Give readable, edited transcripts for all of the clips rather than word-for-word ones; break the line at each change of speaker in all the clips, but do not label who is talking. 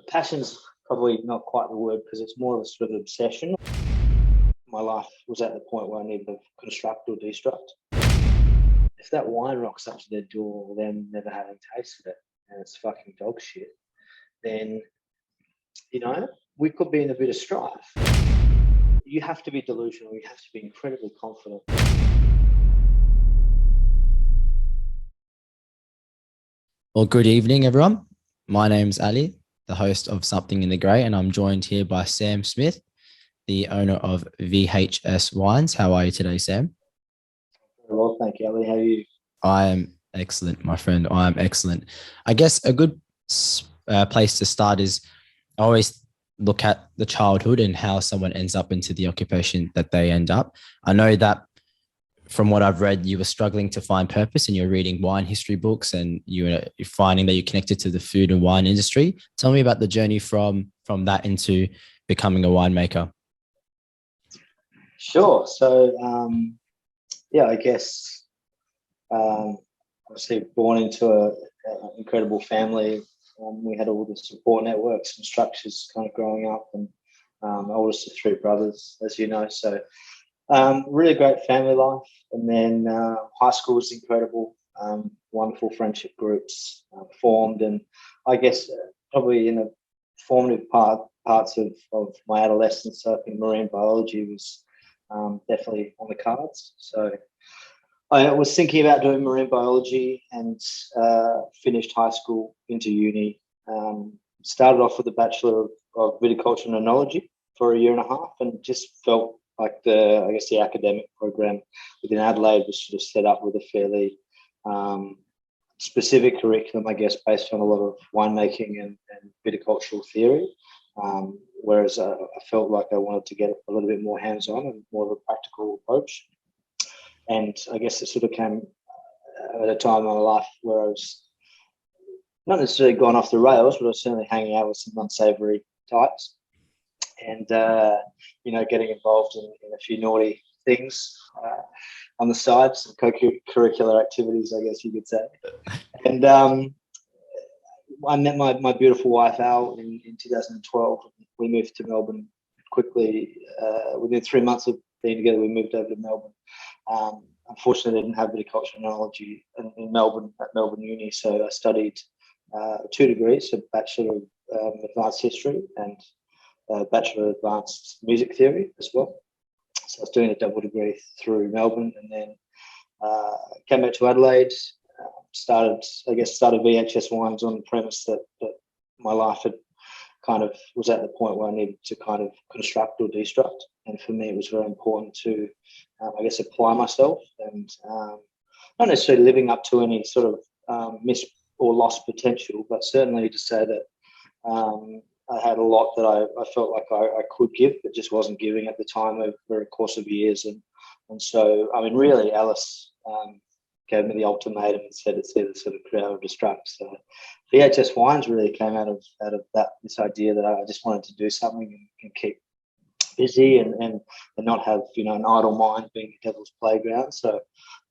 passion's probably not quite the word, because it's more of a sort of obsession. My life was at the point where I needed to construct or destruct. If that wine rocks up to their door with them never having tasted it and it's fucking dog shit, then, we could be in a bit of strife. You have to be delusional. You have to be incredibly confident.
Well, good evening, everyone. My name's Ali, the host of Something in the Grey, and I'm joined here by Sam Smith, the owner of VHS Wines. How are you today, Sam?
Very well, thank you, Ali. How are you?
I am excellent, my friend. I am excellent. I guess a good place to start is I always look at the childhood and how someone ends up into the occupation that they end up. I know that from what I've read, you were struggling to find purpose and you're reading wine history books and you're finding that you're connected to the food and wine industry. Tell me about the journey from that into becoming a winemaker.
Sure. So, I guess obviously born into an incredible family. We had all the support networks and structures kind of growing up, and oldest of three brothers, as you know. So really great family life. And then high school was incredible. Wonderful friendship groups formed. And I guess probably in the formative parts of my adolescence, so I think marine biology was definitely on the cards. So I was thinking about doing marine biology and finished high school into uni. Started off with a Bachelor of Viticulture and Enology for a year and a half, and just felt like the academic program within Adelaide was sort of set up with a fairly specific curriculum, I guess, based on a lot of winemaking and viticultural theory. Whereas I felt like I wanted to get a little bit more hands-on and more of a practical approach. And I guess it sort of came at a time in my life where I was not necessarily gone off the rails, but I was certainly hanging out with some unsavory types and, getting involved in a few naughty things on the side, some co-curricular activities, I guess you could say. And I met my beautiful wife, Al, in 2012. We moved to Melbourne quickly. Within 3 months of being together, we moved over to Melbourne. Unfortunately, I didn't have viticulture and enology in Melbourne at Melbourne Uni, so I studied 2 degrees, a Bachelor of Advanced History and a Bachelor of Advanced Music Theory as well. So I was doing a double degree through Melbourne, and then came back to Adelaide. Started VHS Wines on the premise that my life had was at the point where I needed to kind of construct or destruct. And for me, it was very important to, apply myself and not necessarily living up to any sort of missed or lost potential, but certainly to say that I had a lot that I felt like I could give, but just wasn't giving at the time over a course of years. And so, really, Alice gave me the ultimatum and said it's either sort of create or destruct. So VHS Wines really came out of this idea that I just wanted to do something and keep busy and not have an idle mind being a devil's playground. So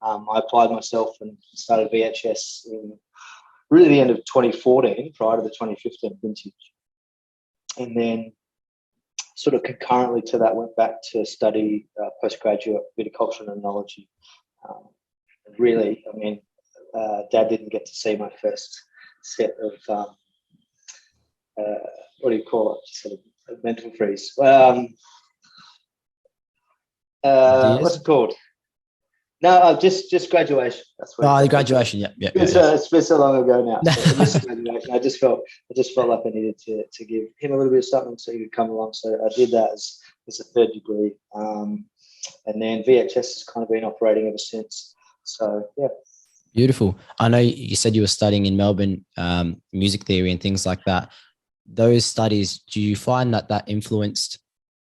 I applied myself and started VHS in really the end of 2014, prior to the 2015 vintage. And then sort of concurrently to that, went back to study postgraduate viticulture and enology. Really, Dad didn't get to see my first set of what do you call it? Sort of a mental freeze. What's it called? No, just graduation. That's what.
The graduation. Yeah.
It's been so long ago now. So just graduation. I just felt like I needed to give him a little bit of something so he could come along. So I did that as a third degree, and then VHS has kind of been operating ever since. So yeah.
Beautiful. I know you said you were studying in Melbourne, music theory and things like that. Those studies, do you find that influenced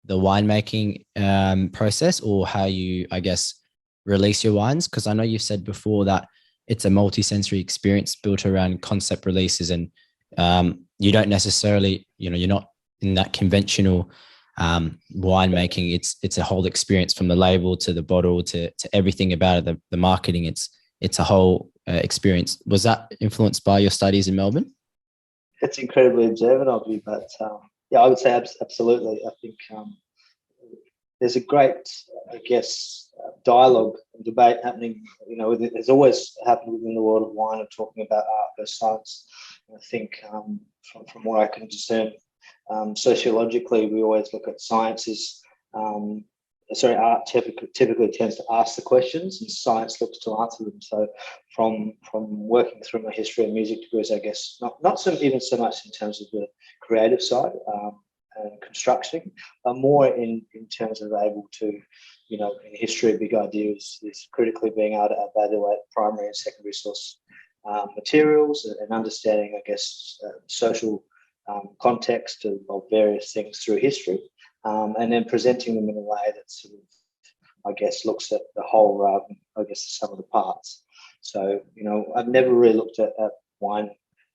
the winemaking process or how you, release your wines? Because I know you've said before that it's a multi-sensory experience built around concept releases, and you don't necessarily, you're not in that conventional winemaking. It's a whole experience from the label to the bottle to everything about it, the marketing. It's a whole experience. Was that influenced by your studies in Melbourne?
It's incredibly observant of you, but yeah, I would say absolutely. I think there's a great, I guess, dialogue and debate happening. You know, there's always happened within the world of wine of talking about art versus science. And I think from what I can discern, sociologically, we always look at science as art typically tends to ask the questions, and science looks to answer them. So, from working through my history and music degrees, I guess not even so much in terms of the creative side and constructing, but more in terms of able to, you know, in history, a big idea is critically being able to evaluate primary and secondary source materials and understanding, I guess, social context of various things through history. And then presenting them in a way that sort of, I guess, looks at the whole rather than, I guess, the sum of the parts. So, you know, I've never really looked at wine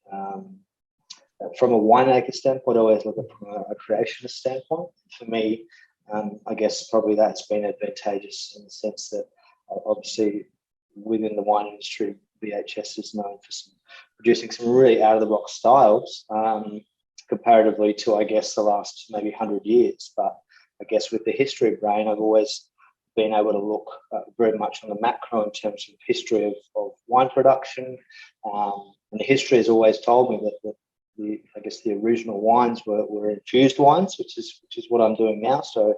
from a winemaker standpoint. I always look at it from a creationist standpoint. For me, I guess probably that's been advantageous in the sense that obviously within the wine industry, VHS is known for producing some really out-of-the-box styles. Comparatively to, I guess, the last maybe 100 years. But I guess with the history brain, I've always been able to look very much on the macro in terms of history of wine production. And the history has always told me that the original wines were infused wines, which is what I'm doing now. So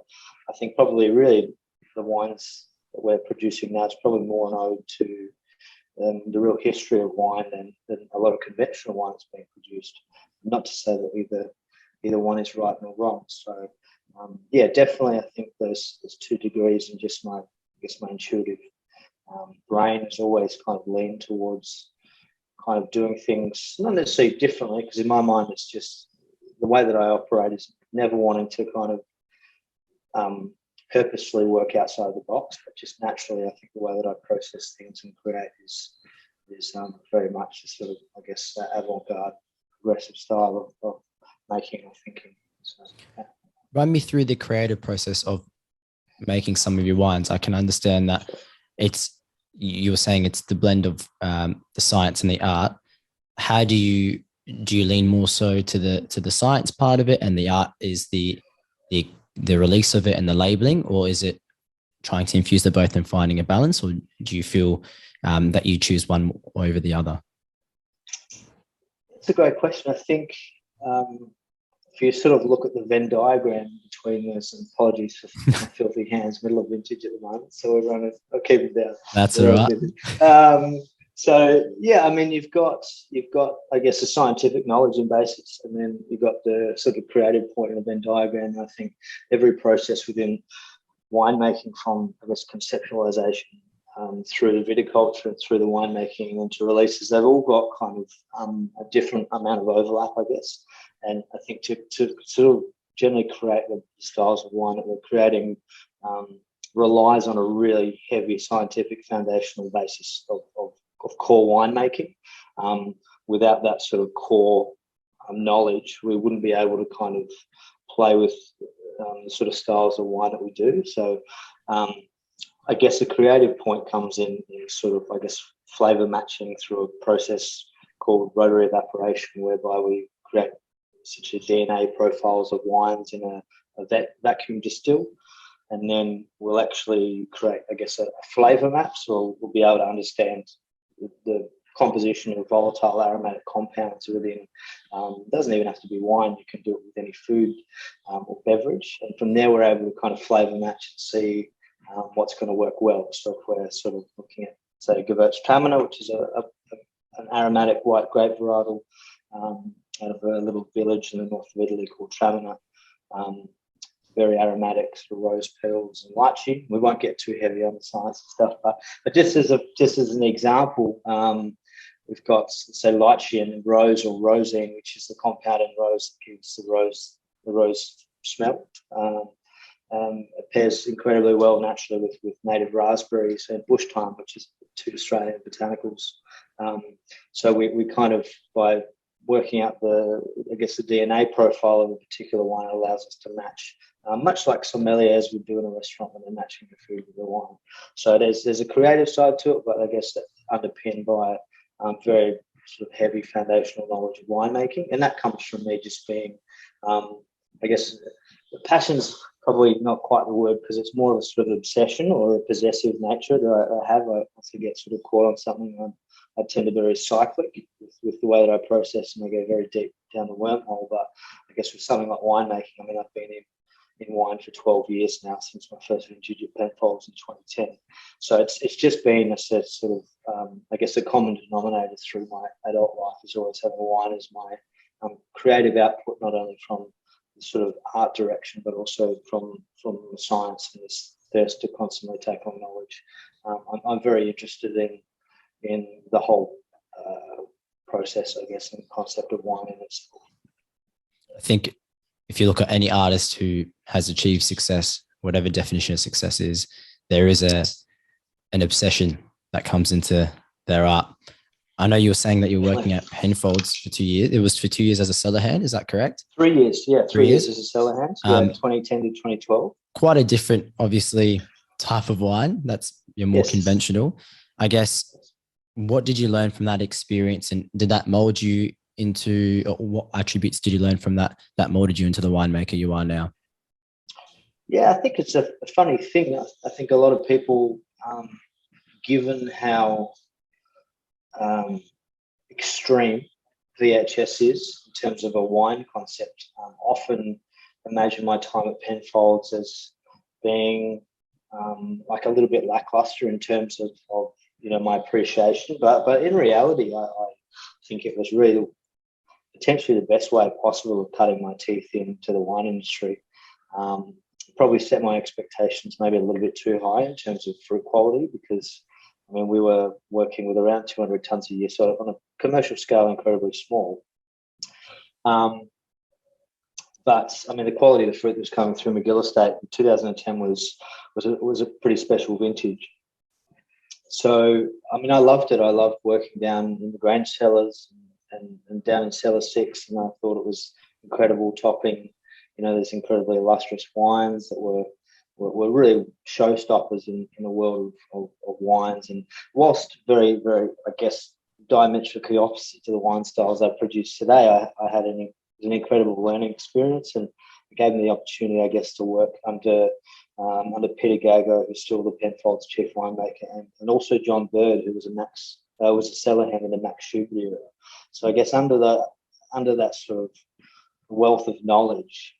I think probably really the wines that we're producing now is probably more an ode to the real history of wine than a lot of conventional wines being produced. Not to say that either one is right nor wrong. So yeah, definitely, I think there's 2 degrees, and just my intuitive brain has always kind of leaned towards kind of doing things not necessarily differently, because in my mind it's just the way that I operate is never wanting to kind of purposely work outside the box, but just naturally, I think the way that I process things and create is very much a sort of, I guess, avant-garde, progressive style of making or thinking. So, yeah.
Run me through the creative process of making some of your wines. I can understand that you were saying it's the blend of the science and the art. How do you lean more so to the science part of it, and the art is the release of it and the labeling, or is it trying to infuse the both and finding a balance, or do you feel that you choose one over the other?
It's a great question. I think if you sort of look at the Venn diagram between those, and apologies for my filthy hands, middle of vintage at the moment, so I'll keep it down.
That's all right.
So yeah, I mean, you've got I guess the scientific knowledge and basis, and then you've got the sort of creative point in the Venn diagram. I think every process within winemaking, from I guess conceptualization through the viticulture and through the winemaking and into releases, they've all got kind of a different amount of overlap, I guess. And I think to sort of generally create the styles of wine that we're creating relies on a really heavy scientific foundational basis of core winemaking. Without that sort of core knowledge, we wouldn't be able to kind of play with the sort of styles of wine that we do. So I guess the creative point comes in sort of, I guess, flavor matching through a process called rotary evaporation, whereby we create essentially DNA profiles of wines in a vacuum distill, and then we'll actually create, I guess, a flavor map, so we'll be able to understand the composition of volatile aromatic compounds within. Doesn't even have to be wine, you can do it with any food or beverage, and from there we're able to kind of flavor match and see what's going to work well. So if we're sort of looking at, say, Gewürztraminer, which is an aromatic white grape varietal out of a little village in the north of Italy called Traminer, very aromatic, sort of rose petals and lychee. We won't get too heavy on the science and stuff, but just as an example, we've got, say, lychee and rose, or rosine, which is the compound in rose that gives the rose smell. It pairs incredibly well naturally with native raspberries and bush thyme, which is 2 Australian botanicals. So we kind of, by working out the DNA profile of a particular wine, allows us to match, much like sommeliers would do in a restaurant when they're matching the food with the wine. So there's a creative side to it, but I guess that's underpinned by very sort of heavy foundational knowledge of winemaking, and that comes from me just being, I guess, passion's probably not quite the word, because it's more of a sort of obsession or a possessive nature that I have. I also get sort of caught on something. I tend to be very cyclic with the way that I process, and I go very deep down the wormhole. But I guess with something like winemaking, I mean, I've been in wine for 12 years now, since my first vintage at Penfolds in 2010. So it's just been a sort of, I guess, a common denominator through my adult life is always having wine as my creative output, not only from the sort of art direction, but also from the science and this thirst to constantly take on knowledge. I'm very interested in the whole process, I guess, and concept of wine in itself.
I think if you look at any artist who has achieved success, whatever definition of success is, there is an obsession that comes into their art. I know you were saying that you were working at Penfolds for 2 years. It was for 2 years as a cellar hand. Is that correct?
3 years. Yeah, 3 years as a cellar hand. Yeah, 2010 to 2012.
Quite a different, obviously, type of wine. That's you're more conventional. I guess, what did you learn from that experience, and did that mold you into, or what attributes did you learn from that molded you into the winemaker you are now?
Yeah, I think it's a funny thing. I think a lot of people, given how extreme VHS is in terms of a wine concept, often imagine my time at Penfolds as being like a little bit lackluster in terms of my appreciation. But in reality, I think it was really potentially the best way possible of cutting my teeth into the wine industry. Probably set my expectations maybe a little bit too high in terms of fruit quality, because I mean, we were working with around 200 tons a year, so on a commercial scale, incredibly small. But I mean, the quality of the fruit that was coming through McGill Estate in 2010 was a pretty special vintage. So I mean, I loved it. I loved working down in the grain cellars and down in cellar 6, and I thought it was incredible topping. There's incredibly illustrious wines that were really showstoppers in the world of wines. And whilst very, very, I guess, diametrically opposite to the wine styles I produce today, I had an incredible learning experience, and it gave me the opportunity, I guess, to work under Peter Gago, who's still the Penfolds chief winemaker, and also John Bird, who was a cellar hand in the Max Schubert era. So I guess under that sort of wealth of knowledge,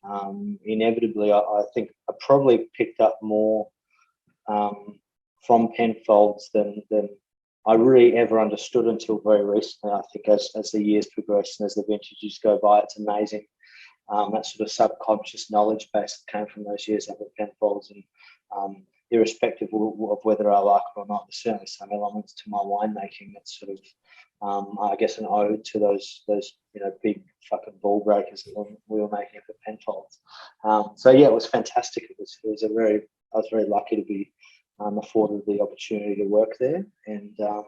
inevitably I think I probably picked up more from Penfolds than I really ever understood until very recently. I think as the years progress and as the vintages go by, it's amazing, that sort of subconscious knowledge base that came from those years up at Penfolds. And irrespective of whether I like it or not, there's certainly some elements to my winemaking that's sort of I guess an ode to those big fucking ball breakers that we were making for Penfolds. So yeah, it was fantastic. I was very lucky to be afforded the opportunity to work there, and I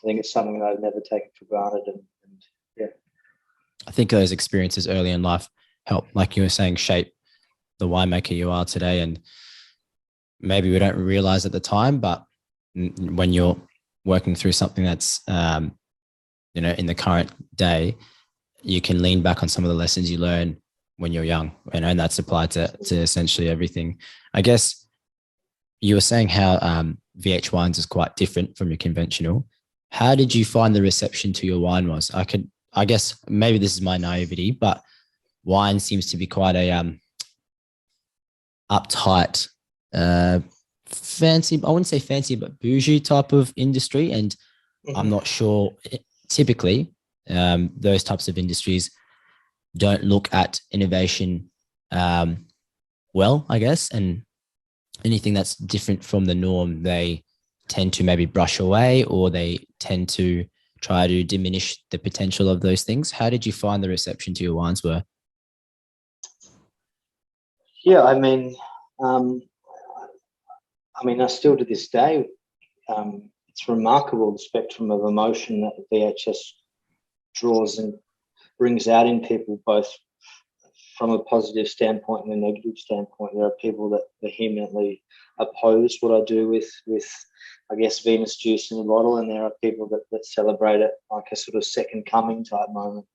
think it's something that I've never taken for granted. And yeah,
I think those experiences early in life help, like you were saying, shape the winemaker you are today. And maybe we don't realize at the time, but when you're working through something that's in the current day, you can lean back on some of the lessons you learn when you're young, and that's applied to essentially everything. I guess you were saying how VH wines is quite different from your conventional. How did you find the reception to your wine was? I guess maybe this is my naivety, but wine seems to be quite a uptight, fancy, I wouldn't say fancy, but bougie type of industry. And I'm not sure, typically, those types of industries don't look at innovation well, I guess, and anything that's different from the norm, they tend to maybe brush away, or they tend to try to diminish the potential of those things. How did you find the reception to your wines were?
Yeah, I mean, I still to this day, it's remarkable the spectrum of emotion that VHS draws and brings out in people, both from a positive standpoint and a negative standpoint. There are people that vehemently oppose what I do with I guess Venus juice in the bottle, and there are people that celebrate it like a sort of second coming type moment.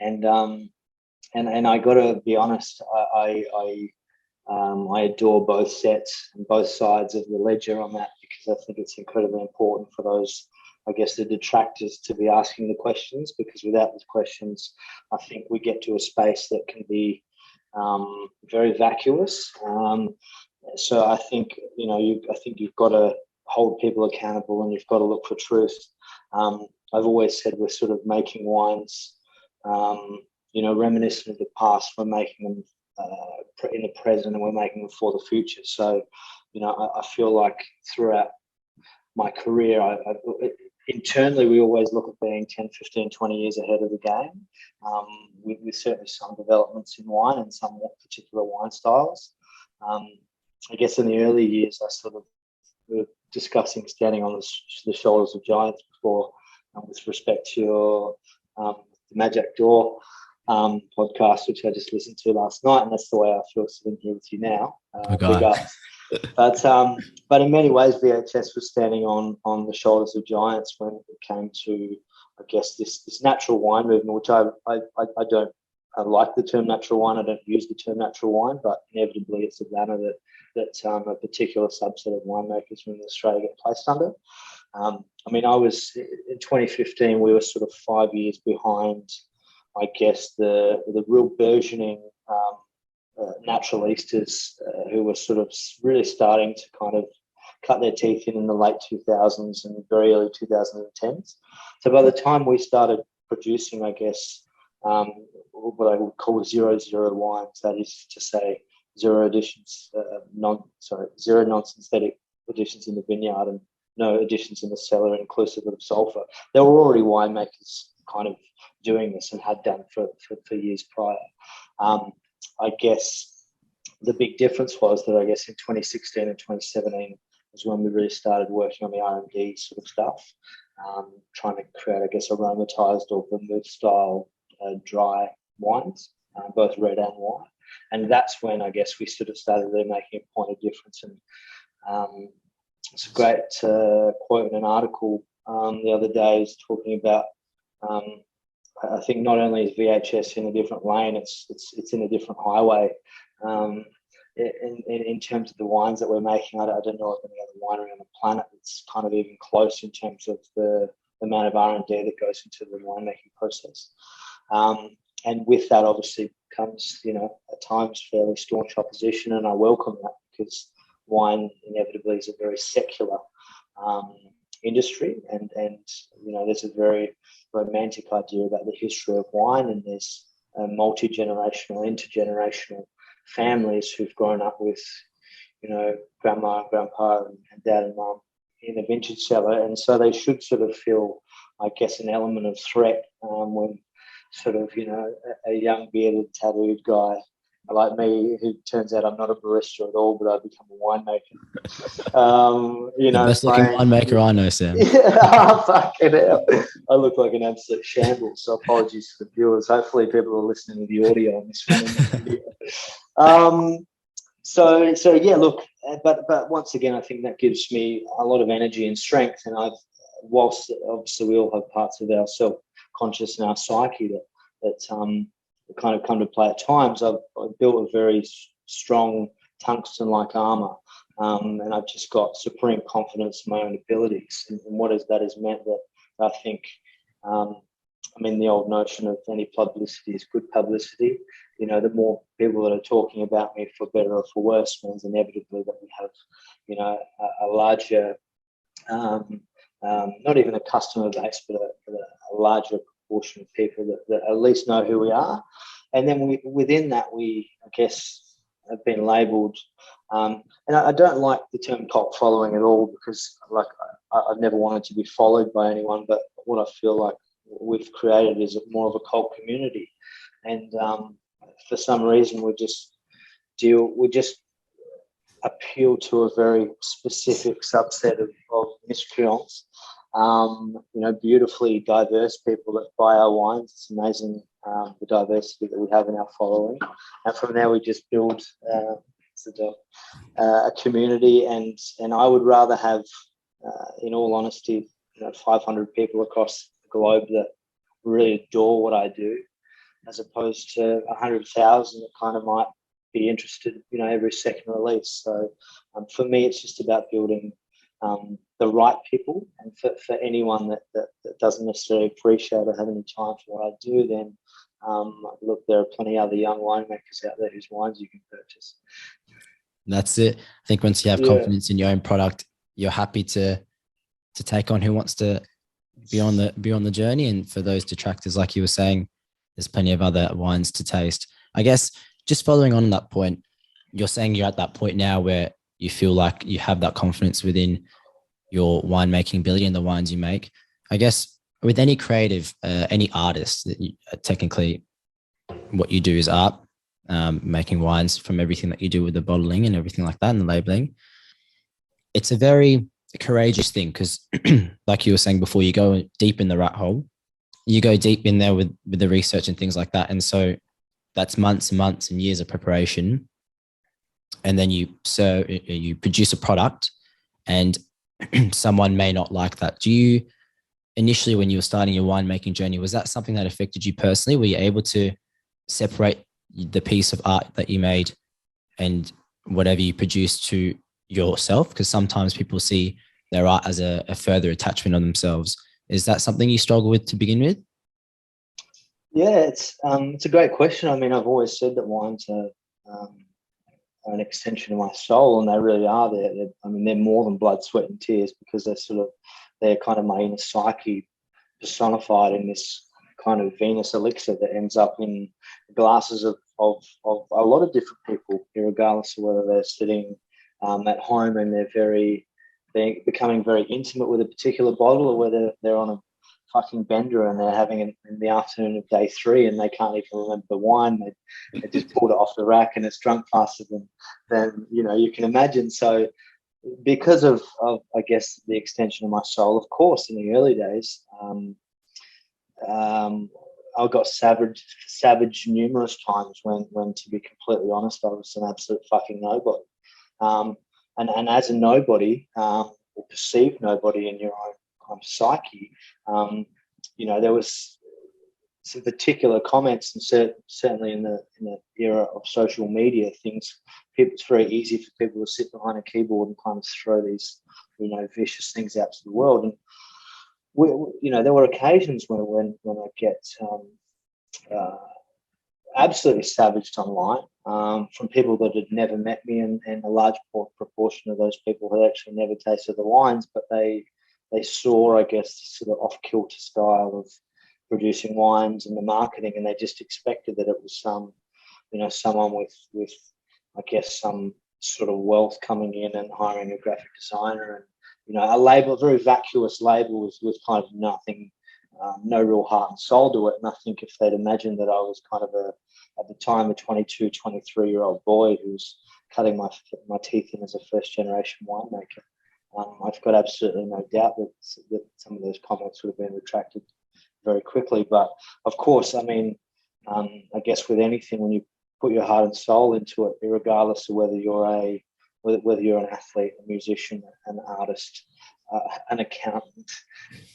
And I got to be honest, I adore both sets and both sides of the ledger on that, because I think it's incredibly important for those, I guess, the detractors to be asking the questions, because without the questions, I think we get to a space that can be very vacuous. So I think, I think you've got to hold people accountable, and you've got to look for truth. I've always said we're sort of making wines, reminiscent of the past. We're making them in the present, and we're making them for the future. So, I feel like throughout my career, internally, we always look at being 10, 15, 20 years ahead of the game. With certainly some developments in wine and some particular wine styles. I guess in the early years, I sort of were discussing standing on the shoulders of giants before, with respect to your the Magic Door podcast, which I just listened to last night, and that's the way I feel sitting here with you now. Big ups. But in many ways, VHS was standing on the shoulders of giants when it came to, I guess, this natural wine movement, which I don't like the term natural wine. I don't use the term natural wine, but inevitably it's a banner that a particular subset of winemakers from Australia get placed under. I was in 2015. We were sort of 5 years behind, I guess, the real burgeoning naturalistas who were sort of really starting to kind of cut their teeth in the late 2000s and very early 2010s. So by the time we started producing, I guess, what I would call 0 wines, that is to say, zero non-synthetic additions in the vineyard and no additions in the cellar, inclusive of sulfur. There were already winemakers kind of doing this and had done for years prior. I guess the big difference was that I guess in 2016 and 2017 was when we really started working on the R&D sort of stuff, trying to create, I guess, aromatized or vermouth style dry wines, both red and white. And that's when I guess we sort of started really making a point of difference. And it's a great quote in an article the other day is talking about, I think not only is VHS in a different lane, it's in a different highway. In terms of the wines that we're making, I don't know of any other winery on the planet that's kind of even close in terms of the amount of R&D that goes into the winemaking process. And with that, obviously, comes, at times fairly staunch opposition, and I welcome that, because wine inevitably is a very secular industry, and there's a very romantic idea about the history of wine, and there's multi-generational, intergenerational families who've grown up with, grandma and grandpa and dad and mum in a vintage cellar, and so they should sort of feel, I guess, an element of threat when sort of, a young bearded tattooed guy like me, who turns out I'm not a barista at all, but I've become a winemaker.
The best looking winemaker I know, Sam.
Yeah, fucking hell. I look like an absolute shambles, so apologies to the viewers. Hopefully people are listening to the audio on this one. So yeah, look, but once again, I think that gives me a lot of energy and strength, and whilst obviously we all have parts of our self-conscious and our psyche that kind of come to play at times, I've built a very strong tungsten-like armor, and I've just got supreme confidence in my own abilities. And that has meant that I think, the old notion of any publicity is good publicity. The more people that are talking about me, for better or for worse, means inevitably that we have, a larger, not even a customer base, but a larger proportion of people that at least know who we are. And then within that, we, I guess, have been labelled, and I don't like the term cult following at all, because I've never wanted to be followed by anyone, but what I feel like we've created is more of a cult community. And for some reason, we just appeal to a very specific subset of miscreants, beautifully diverse people that buy our wines. It's amazing the diversity that we have in our following, and from there we just build a community. And I would rather have, in all honesty, 500 people across the globe that really adore what I do, as opposed to 100,000 that kind of might be interested, every second release. So for me, it's just about building the right people. And for anyone that doesn't necessarily appreciate or have any time for what I do, then look, there are plenty of other young winemakers out there whose wines you can purchase.
That's it. I think once you have confidence in your own product, you're happy to take on who wants to be on the journey. And for those detractors, like you were saying, there's plenty of other wines to taste. I guess just following on that point, you're saying you're at that point now where you feel like you have that confidence within your winemaking ability and the wines you make. I guess with any creative, any artist, that technically what you do is art, making wines from everything that you do with the bottling and everything like that and the labeling. It's a very courageous thing because like you were saying before, you go deep in the rat hole, you go deep in there with the research and things like that. And so that's months and months and years of preparation. And then you produce a product and someone may not like that. Do you initially, when you were starting your winemaking journey, was that something that affected you personally? Were you able to separate the piece of art that you made and whatever you produced to yourself? Because sometimes people see their art as a further attachment on themselves. Is that something you struggle with to begin with?
Yeah, it's a great question. I mean, I've always said that wines are an extension of my soul, and they really are. They're more than blood, sweat, and tears, because they're kind of my inner psyche personified in this kind of Venus elixir that ends up in glasses of a lot of different people, regardless of whether they're sitting at home and they're becoming very intimate with a particular bottle, or whether they're on a fucking bender and they're having it in the afternoon of day 3 and they can't even remember the wine. They just pulled it off the rack and it's drunk faster than you can imagine. So because of I guess the extension of my soul, of course, in the early days, I got savage numerous times when, to be completely honest, I was an absolute fucking nobody. And as a nobody, or perceived nobody in your own kind of psyche, there was some particular comments, and certainly in the era of social media, it's very easy for people to sit behind a keyboard and kind of throw these, vicious things out to the world. And there were occasions when I get absolutely savaged online from people that had never met me, and a large proportion of those people had actually never tasted the wines, but they saw, I guess, the sort of off-kilter style of producing wines and the marketing, and they just expected that it was someone with I guess some sort of wealth coming in and hiring a graphic designer, and a label, a very vacuous label with kind of nothing, no real heart and soul to it. And I think if they'd imagined that I was kind of at the time, a 22, 23-year-old boy who was cutting my teeth in as a first-generation winemaker, I've got absolutely no doubt that some of those comments would have been retracted very quickly. But of course, I mean, I guess with anything, when you put your heart and soul into it, regardless of whether you're an athlete, a musician, an artist, an accountant,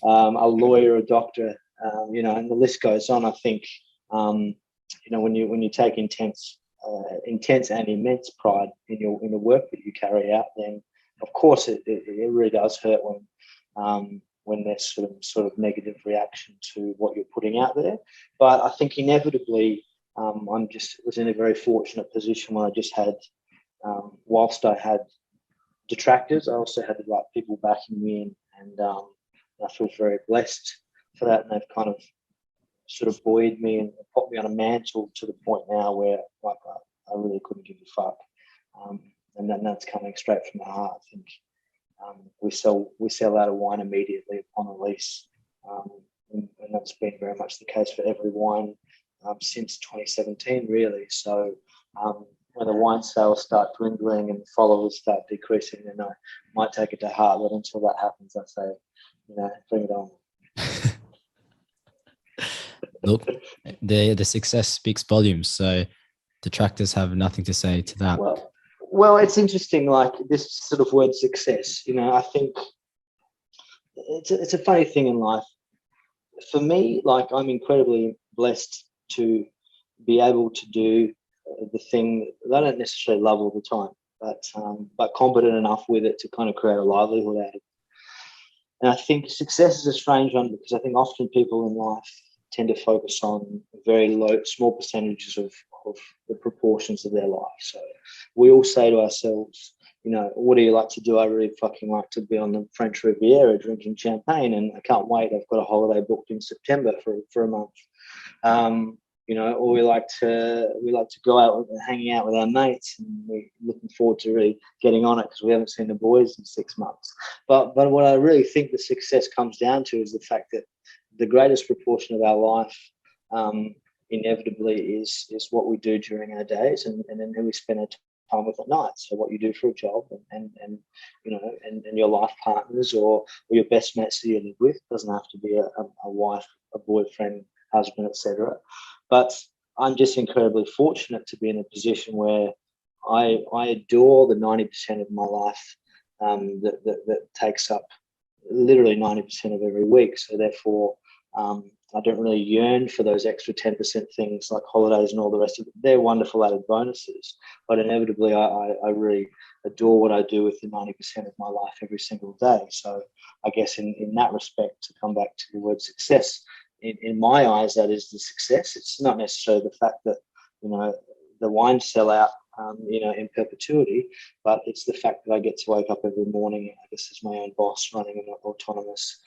a lawyer, a doctor, and the list goes on. I think, when you take intense and immense pride in the work that you carry out, then of course it really does hurt when there's sort of negative reaction to what you're putting out there. But I think inevitably, was in a very fortunate position where I just had, whilst I had detractors, I also had the right people backing me in, and I feel very blessed for that. And they've kind of sort of buoyed me and put me on a mantle to the point now where I really couldn't give a fuck. And then that's coming straight from the heart. I think we sell out a wine immediately upon release, and that's been very much the case for every wine since 2017, really. So when the wine sales start dwindling and followers start decreasing, then I might take it to heart. But until that happens, I say, bring it on.
Look, the success speaks volumes. So detractors have nothing to say to that.
Well, it's interesting, like this sort of word success. I think it's a funny thing in life. For me, like I'm incredibly blessed to be able to do the thing that I don't necessarily love all the time, but competent enough with it to kind of create a livelihood out of it. And I think success is a strange one because I think often people in life tend to focus on very low, small percentages of the proportions of their life. So we all say to ourselves, what do you like to do? I really fucking like to be on the French Riviera drinking champagne, and I can't wait. I've got a holiday booked in September for a month. Or we like to go out and hanging out with our mates, and we're looking forward to really getting on it because we haven't seen the boys in 6 months. But what I really think the success comes down to is the fact that the greatest proportion of our life inevitably is what we do during our days, and then who we spend our time with at night. So what you do for a job, and your life partners or your best mates that you live with. Doesn't have to be a wife, a boyfriend, husband, etc. But I'm just incredibly fortunate to be in a position where I adore the 90% of my life that takes up literally 90% of every week. So therefore, I don't really yearn for those extra 10% things like holidays and all the rest of it. They're wonderful added bonuses, but inevitably I really adore what I do with the 90% of my life every single day. So I guess in that respect, to come back to the word success, in my eyes, that is the success. It's not necessarily the fact that, the wine sell out, in perpetuity, but it's the fact that I get to wake up every morning, I guess, as my own boss, running an autonomous,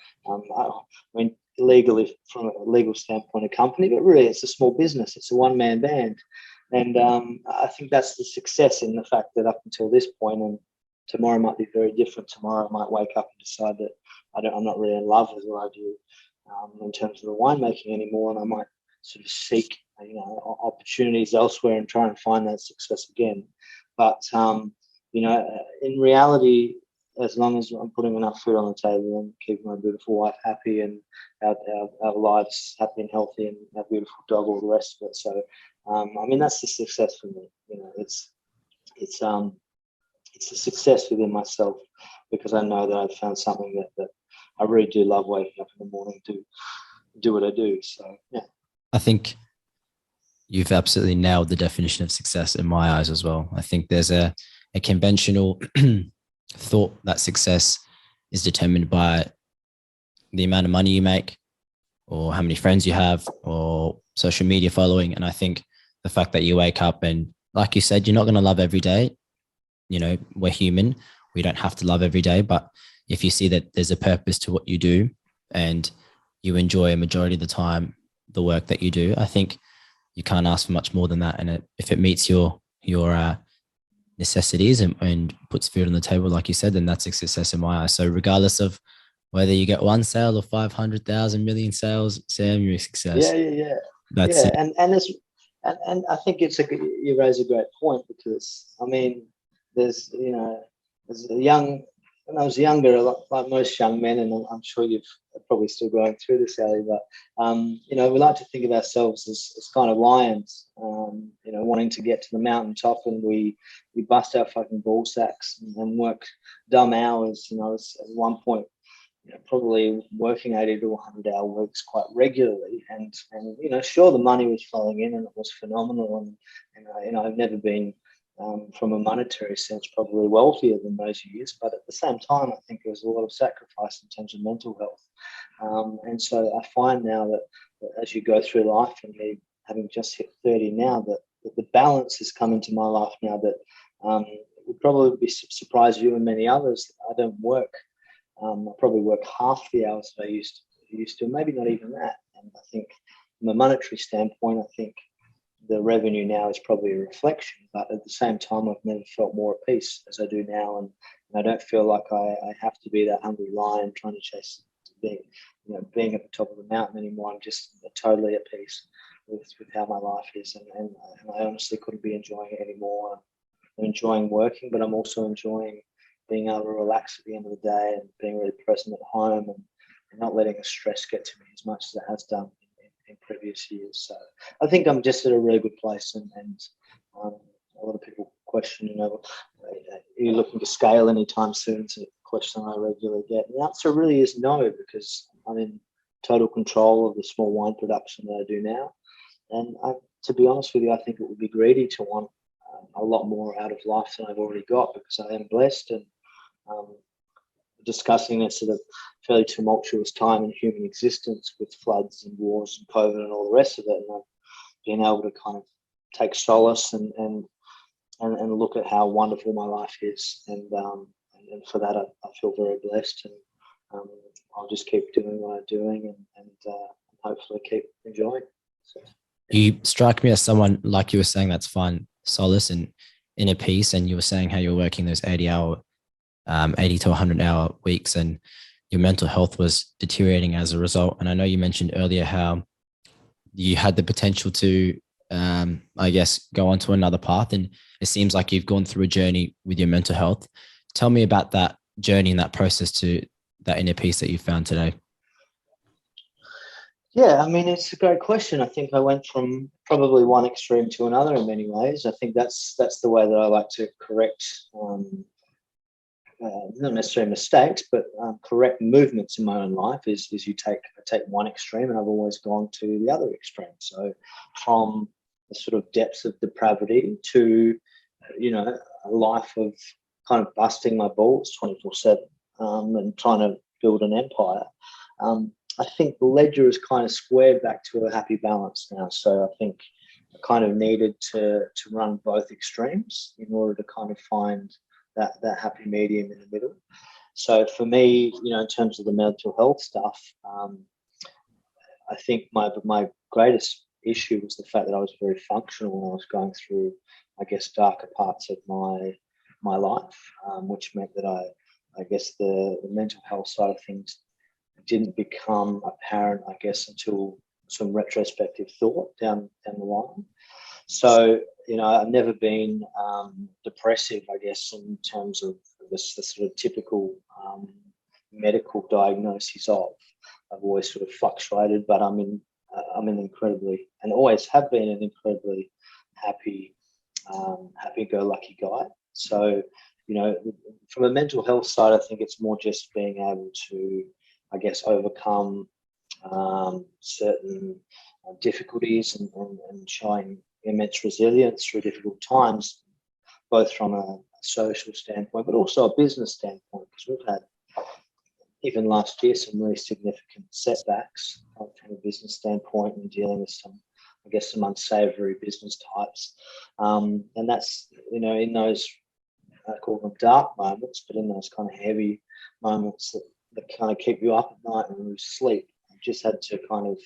legally, from a legal standpoint, a company, but really it's a small business. It's a one-man band. And I think that's the success in the fact that up until this point, and tomorrow might be very different. Tomorrow I might wake up and decide that I'm not really in love with what I do in terms of the winemaking anymore, and I might sort of seek opportunities elsewhere and try and find that success again. But in reality, as long as I'm putting enough food on the table and keeping my beautiful wife happy and our lives happy and healthy and our beautiful dog, all the rest of it. So that's the success for me. It's a success within myself because I know that I've found something that I really do love, waking up in the morning to do what I do. So yeah,
I think you've absolutely nailed the definition of success in my eyes as well. I think there's a conventional thought that success is determined by the amount of money you make or how many friends you have or social media following. And I think the fact that you wake up and, like you said, you're not going to love every day. We're human. We don't have to love every day. But if you see that there's a purpose to what you do and you enjoy a majority of the time the work that you do, I think you can't ask for much more than that. And if it meets your necessities and puts food on the table, like you said, then that's a success in my eyes. So regardless of whether you get one sale or 500,000 million sales, Sam, you're a success.
Yeah.
That's it.
And I think you raise a great point because there's when I was younger, like most young men, and I'm sure you've probably still going through this, Ali, but we like to think of ourselves as kind of lions, wanting to get to the mountaintop, and we bust our fucking ball sacks and work dumb hours. I was at one point, probably working 80 to 100-hour weeks quite regularly, and sure, the money was flowing in and it was phenomenal, and I've never been from a monetary sense probably wealthier than those years, but at the same time I think there was a lot of sacrifice in terms of mental health, and so I find now that as you go through life, and me having just hit 30 now, that the balance has come into my life now that it would probably surprise you and many others. I don't work. I probably work half the hours that I used to, maybe not even that. And I think from a monetary standpoint, I think the revenue now is probably a reflection, but at the same time, I've never felt more at peace as I do now. And I don't feel like I have to be that hungry lion trying to chase being at the top of the mountain anymore. I'm just totally at peace with how my life is. And I honestly couldn't be enjoying it anymore. I'm enjoying working, but I'm also enjoying being able to relax at the end of the day and being really present at home and not letting the stress get to me as much as it has done in previous years. So I think I'm just at a really good place, and a lot of people question, are you looking to scale anytime soon? It's a question I regularly get. And the answer really is no, because I'm in total control of the small wine production that I do now. And to be honest with you, I think it would be greedy to want a lot more out of life than I've already got, because I am blessed. And discussing a sort of fairly tumultuous time in human existence with floods and wars and COVID and all the rest of it, and I've been able to kind of take solace and look at how wonderful my life is, and for that I feel very blessed, and I'll just keep doing what I'm doing, and hopefully keep enjoying. So.
You strike me as someone, like you were saying, that's find solace and inner peace. And you were saying how you're working those 80 to 100-hour weeks, and your mental health was deteriorating as a result. And I know you mentioned earlier how you had the potential to, I guess, go on to another path. And it seems like you've gone through a journey with your mental health. Tell me about that journey and that process to that inner peace that you found today.
Yeah, I mean, it's a great question. I think I went from probably one extreme to another in many ways. I think that's the way that I like to correct, not necessarily mistakes, but correct movements in my own life. Is I take one extreme, and I've always gone to the other extreme. So from the sort of depths of depravity to, a life of kind of busting my balls 24/7 and trying to build an empire. I think the ledger is kind of squared back to a happy balance now. So I think I kind of needed to run both extremes in order to kind of find that happy medium in the middle. So for me, in terms of the mental health stuff, I think my greatest issue was the fact that I was very functional when I was going through, I guess, darker parts of my life, which meant that I guess the mental health side of things didn't become apparent, I guess, until some retrospective thought down the line. So, I've never been depressive, I guess, in terms of the sort of typical medical diagnoses of. I've always sort of fluctuated, but I'm an incredibly, and always have been an incredibly happy-go-lucky guy. So, from a mental health side, I think it's more just being able to, I guess, overcome certain difficulties and showing immense resilience through difficult times, both from a social standpoint, but also a business standpoint, because we've had, even last year, some really significant setbacks from a business standpoint and dealing with some unsavory business types. And that's, in those, I call them dark moments, but in those kind of heavy moments that kind of keep you up at night and lose sleep, I've just had to kind of,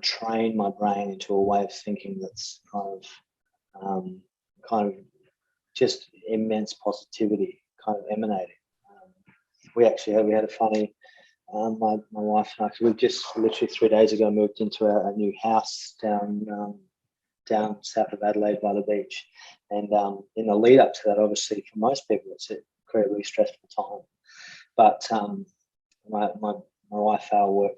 train my brain into a way of thinking that's kind of just immense positivity kind of emanating. We had a funny, my wife and I, we've just literally 3 days ago moved into a new house down south of Adelaide by the beach. And in the lead up to that, obviously for most people, it's an incredibly stressful time. But my wife, Al,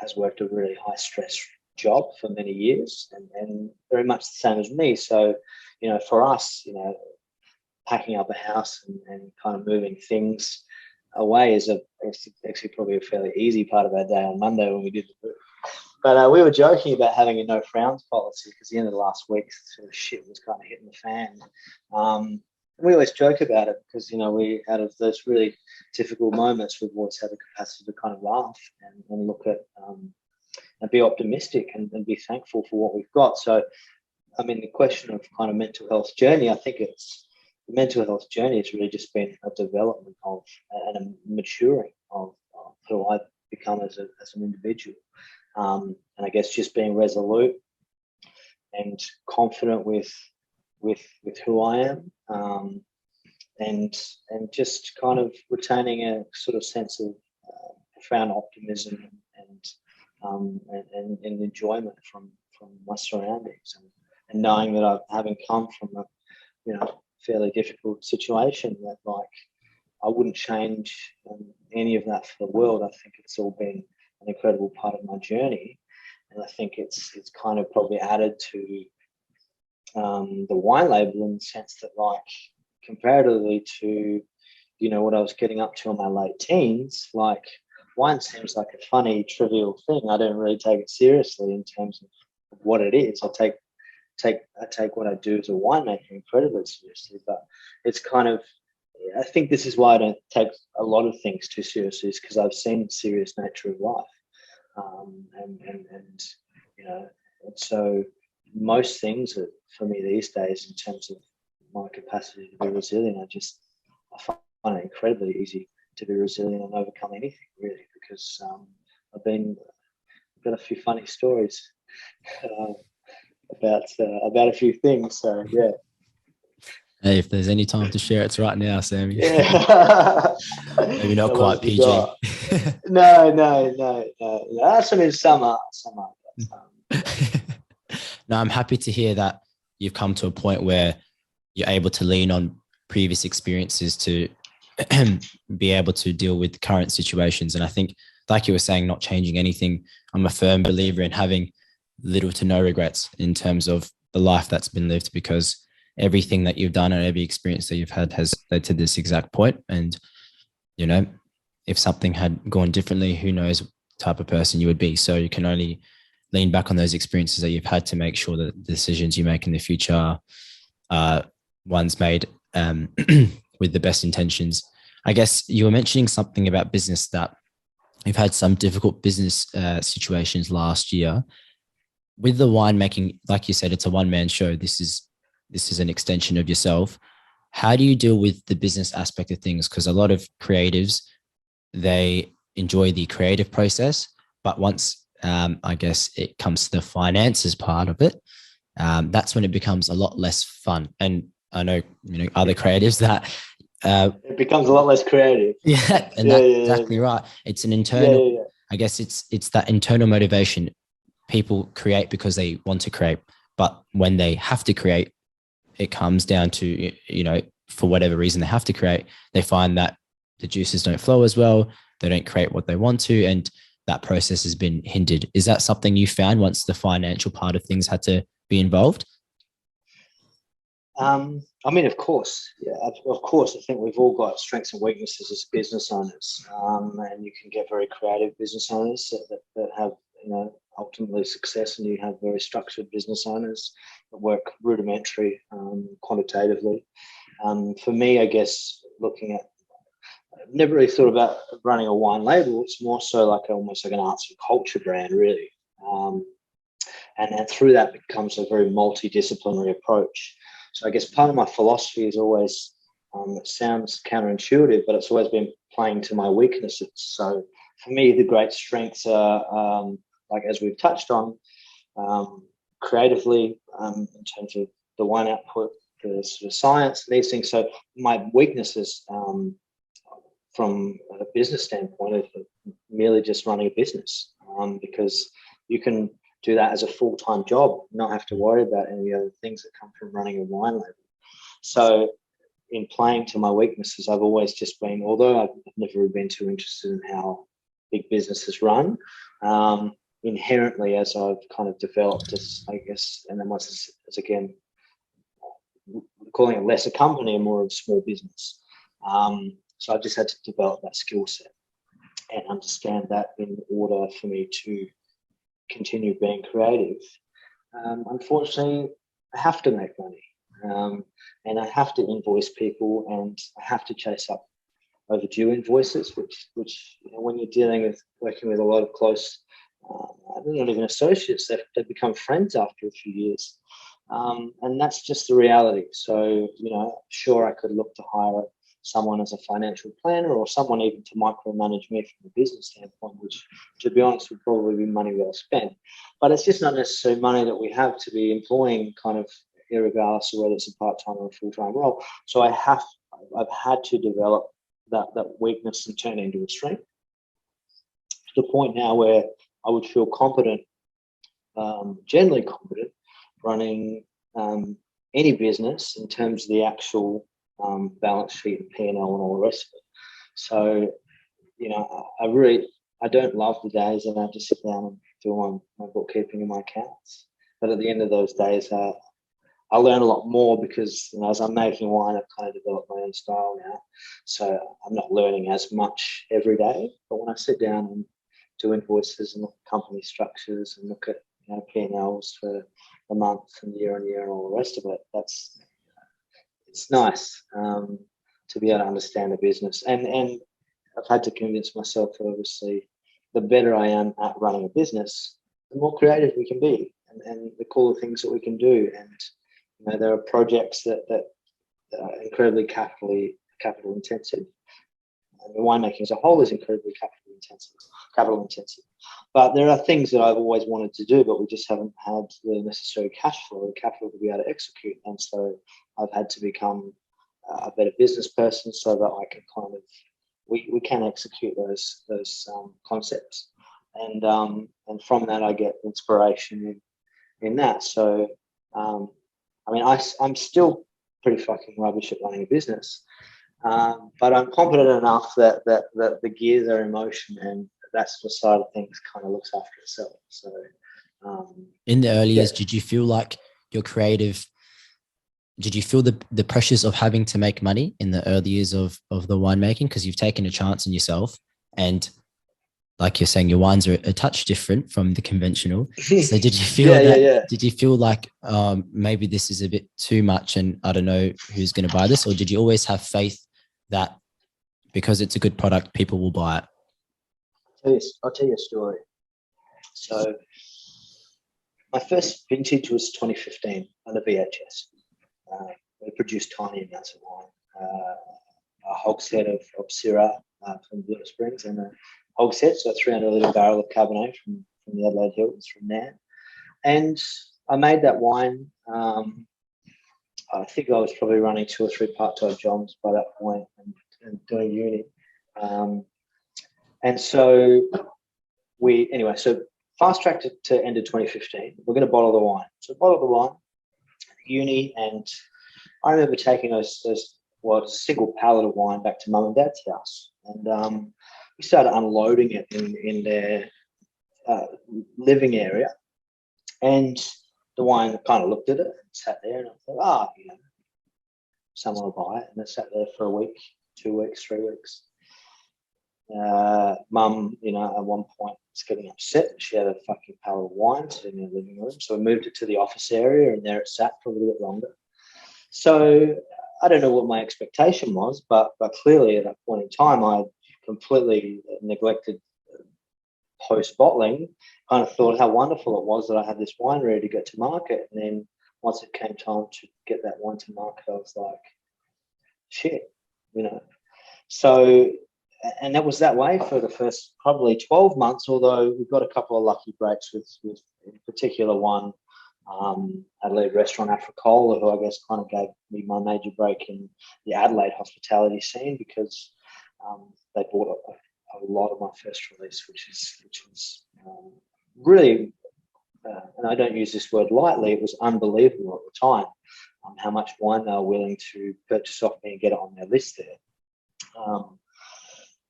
has worked a really high stress job for many years, and very much the same as me. So, for us, packing up a house and kind of moving things away is actually probably a fairly easy part of our day on Monday when we did the move. But we were joking about having a no frowns policy, because the end of the last week, sort of shit was kind of hitting the fan. We always joke about it because, we, out of those really difficult moments, we've always had the capacity to kind of laugh and look at and be optimistic and be thankful for what we've got. So, I mean, the question of kind of mental health journey, I think the mental health journey has really just been a development of and a maturing of who I've become as an individual. And I guess just being resolute and confident with who I am, and just kind of retaining a sort of sense of profound optimism and enjoyment from my surroundings, and knowing that having come from a fairly difficult situation, that like I wouldn't change any of that for the world. I think it's all been an incredible part of my journey. And I think it's kind of probably added to the wine label in the sense that, like, comparatively to, what I was getting up to in my late teens, like, wine seems like a funny, trivial thing. I don't really take it seriously in terms of what it is. I take what I do as a winemaker incredibly seriously, but it's kind of, I think this is why I don't take a lot of things too seriously, is because I've seen the serious nature of life. And so most things are, for me these days, in terms of my capacity to be resilient, I find it incredibly easy to be resilient and overcome anything, really, because I've got a few funny stories about a few things. So yeah.
Hey, if there's any time to share, it's right now, Sammy.
Yeah.
Maybe not quite PG.
No. That's in summer.
No, I'm happy to hear that you've come to a point where you're able to lean on previous experiences to be able to deal with current situations. And I think, like you were saying, not changing anything, I'm a firm believer in having little to no regrets in terms of the life that's been lived, because everything that you've done and every experience that you've had has led to this exact point. And, if something had gone differently, who knows what type of person you would be. So you can only lean back on those experiences that you've had to make sure that the decisions you make in the future are ones made with the best intentions. I guess you were mentioning something about business, that you've had some difficult business situations last year. With the winemaking, like you said, it's a one-man show. This is an extension of yourself. How do you deal with the business aspect of things? Because a lot of creatives, they enjoy the creative process, but once I guess it comes to the finances part of it, that's when it becomes a lot less fun. And I know, other creatives that
it becomes a lot less creative.
Yeah, and that's exactly right. It's an internal, I guess it's that internal motivation. People create because they want to create, but when they have to create, it comes down to, for whatever reason they have to create, they find that the juices don't flow as well. They don't create what they want to, and that process has been hindered. Is that something you found once the financial part of things had to be involved?
Of course, yeah, of course. I think we've all got strengths and weaknesses as business owners, and you can get very creative business owners that have, ultimately success, and you have very structured business owners that work rudimentary, quantitatively. For me, I guess, I've never really thought about running a wine label. It's more so almost like an arts and culture brand, really. And through that becomes a very multidisciplinary approach. So I guess part of my philosophy is always, it sounds counterintuitive, but it's always been playing to my weaknesses. So for me, the great strengths are, as we've touched on, creatively, in terms of the wine output, the sort of science, and these things. So my weaknesses, from a business standpoint, of merely just running a business, because you can do that as a full-time job, not have to worry about any other things that come from running a wine label. So in playing to my weaknesses, I've always just been, although I've never been too interested in how big businesses run, inherently, as I've kind of developed as, I guess, and then once as again, calling it less a company and more of a small business. So I just had to develop that skill set and understand that in order for me to continue being creative. Unfortunately, I have to make money, and I have to invoice people, and I have to chase up overdue invoices, which when you're working with a lot of close, not even associates, they become friends after a few years, and that's just the reality. So sure, I could look to hire someone as a financial planner, or someone even to micromanage me from a business standpoint, which, to be honest, would probably be money well spent. But it's just not necessarily money that we have to be employing, kind of irregardless of whether it's a part-time or a full-time role. So I've had to develop that weakness and turn it into a strength, to the point now where I would feel competent, generally competent, running any business in terms of the actual balance sheet and P&L and all the rest of it. So, I don't love the days that I have to sit down and do my bookkeeping and my accounts. But at the end of those days, I learn a lot more because, you know, as I'm making wine, I've kind of developed my own style now. So I'm not learning as much every day. But when I sit down and do invoices and look at company structures and look at, you know, P&Ls for the month and year on year and all the rest of it, it's nice to be able to understand the business. And I've had to convince myself that obviously the better I am at running a business, the more creative we can be and the cooler things that we can do. And, you know, there are projects that are incredibly capital intensive. And winemaking as a whole is incredibly capital intensive. But there are things that I've always wanted to do, but we just haven't had the necessary cash flow or capital to be able to execute. And so I've had to become a better business person so that I can kind of we can execute those concepts. And from that I get inspiration in that. So I mean, I'm still pretty fucking rubbish at running a business, but I'm confident enough that the gears are in motion, and that sort of side of things kind of looks after itself. So,
in the early years, did you feel like your creative? Did you feel the pressures of having to make money in the early years of the winemaking? Because you've taken a chance on yourself, and like you're saying, your wines are a touch different from the conventional. So did you feel Did you feel like maybe this is a bit too much and I don't know who's going to buy this? Or did you always have faith that because it's a good product, people will buy it?
I'll tell you a story. So my first vintage was 2015 on the VHS. We produced tiny amounts of wine, a hogshead of Syrah from Blue Springs, and a hogshead, so a 300-litre barrel of Cabernet from the Adelaide Hills from there. And I made that wine. I think I was probably running 2 or 3 part-time jobs by that point and doing uni. And so so fast-tracked it to end of 2015. We're going to bottle the wine. So bottle the wine, uni, and I remember taking those a single pallet of wine back to mum and dad's house, and we started unloading it in their living area, and the wine kind of looked at it and sat there, and I thought, you know, someone will buy it, and it sat there for a week, 2 weeks, 3 weeks. Mum, you know, at one point was getting upset. She had a fucking pallet of wine sitting in the living room, so we moved it to the office area, and there it sat for a little bit longer. So I don't know what my expectation was, but clearly at that point in time, I completely neglected post-bottling. Kind of thought how wonderful it was that I had this wine ready to get to market, and then once it came time to get that wine to market, I was like, shit, you know. So, and that was that way for the first probably 12 months, although we've got a couple of lucky breaks with in particular one, Adelaide restaurant Africola, who I guess kind of gave me my major break in the Adelaide hospitality scene, because they bought a lot of my first release, which is really, and I don't use this word lightly, it was unbelievable at the time how much wine they were willing to purchase off me and get it on their list there.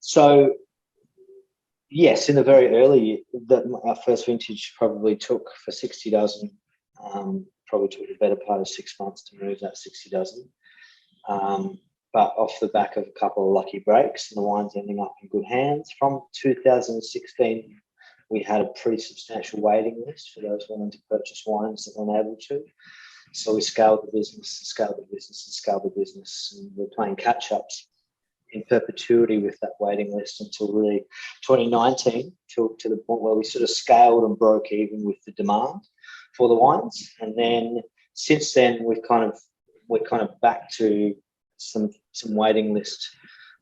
So yes, in the very early, our first vintage probably took for 60 dozen. Probably took the better part of 6 months to move that 60 dozen. But off the back of a couple of lucky breaks, and the wine's ending up in good hands. From 2016, we had a pretty substantial waiting list for those wanting to purchase wines that weren't able to. So we scaled the business, and we're playing catch-ups in perpetuity with that waiting list until really 2019, to the point where we sort of scaled and broke even with the demand for the wines. And then since then, we're kind of back to some waiting list,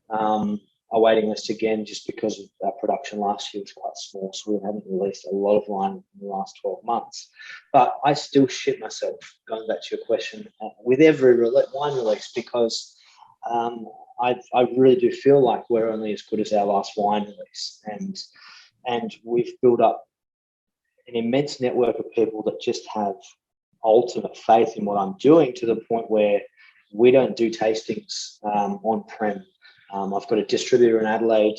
a waiting list again, just because of our production last year was quite small, so we haven't released a lot of wine in the last 12 months. But I still shit myself, going back to your question, with every wine release, because I really do feel like we're only as good as our last wine release, and we've built up an immense network of people that just have ultimate faith in what I'm doing, to the point where we don't do tastings on-prem. I've got a distributor in Adelaide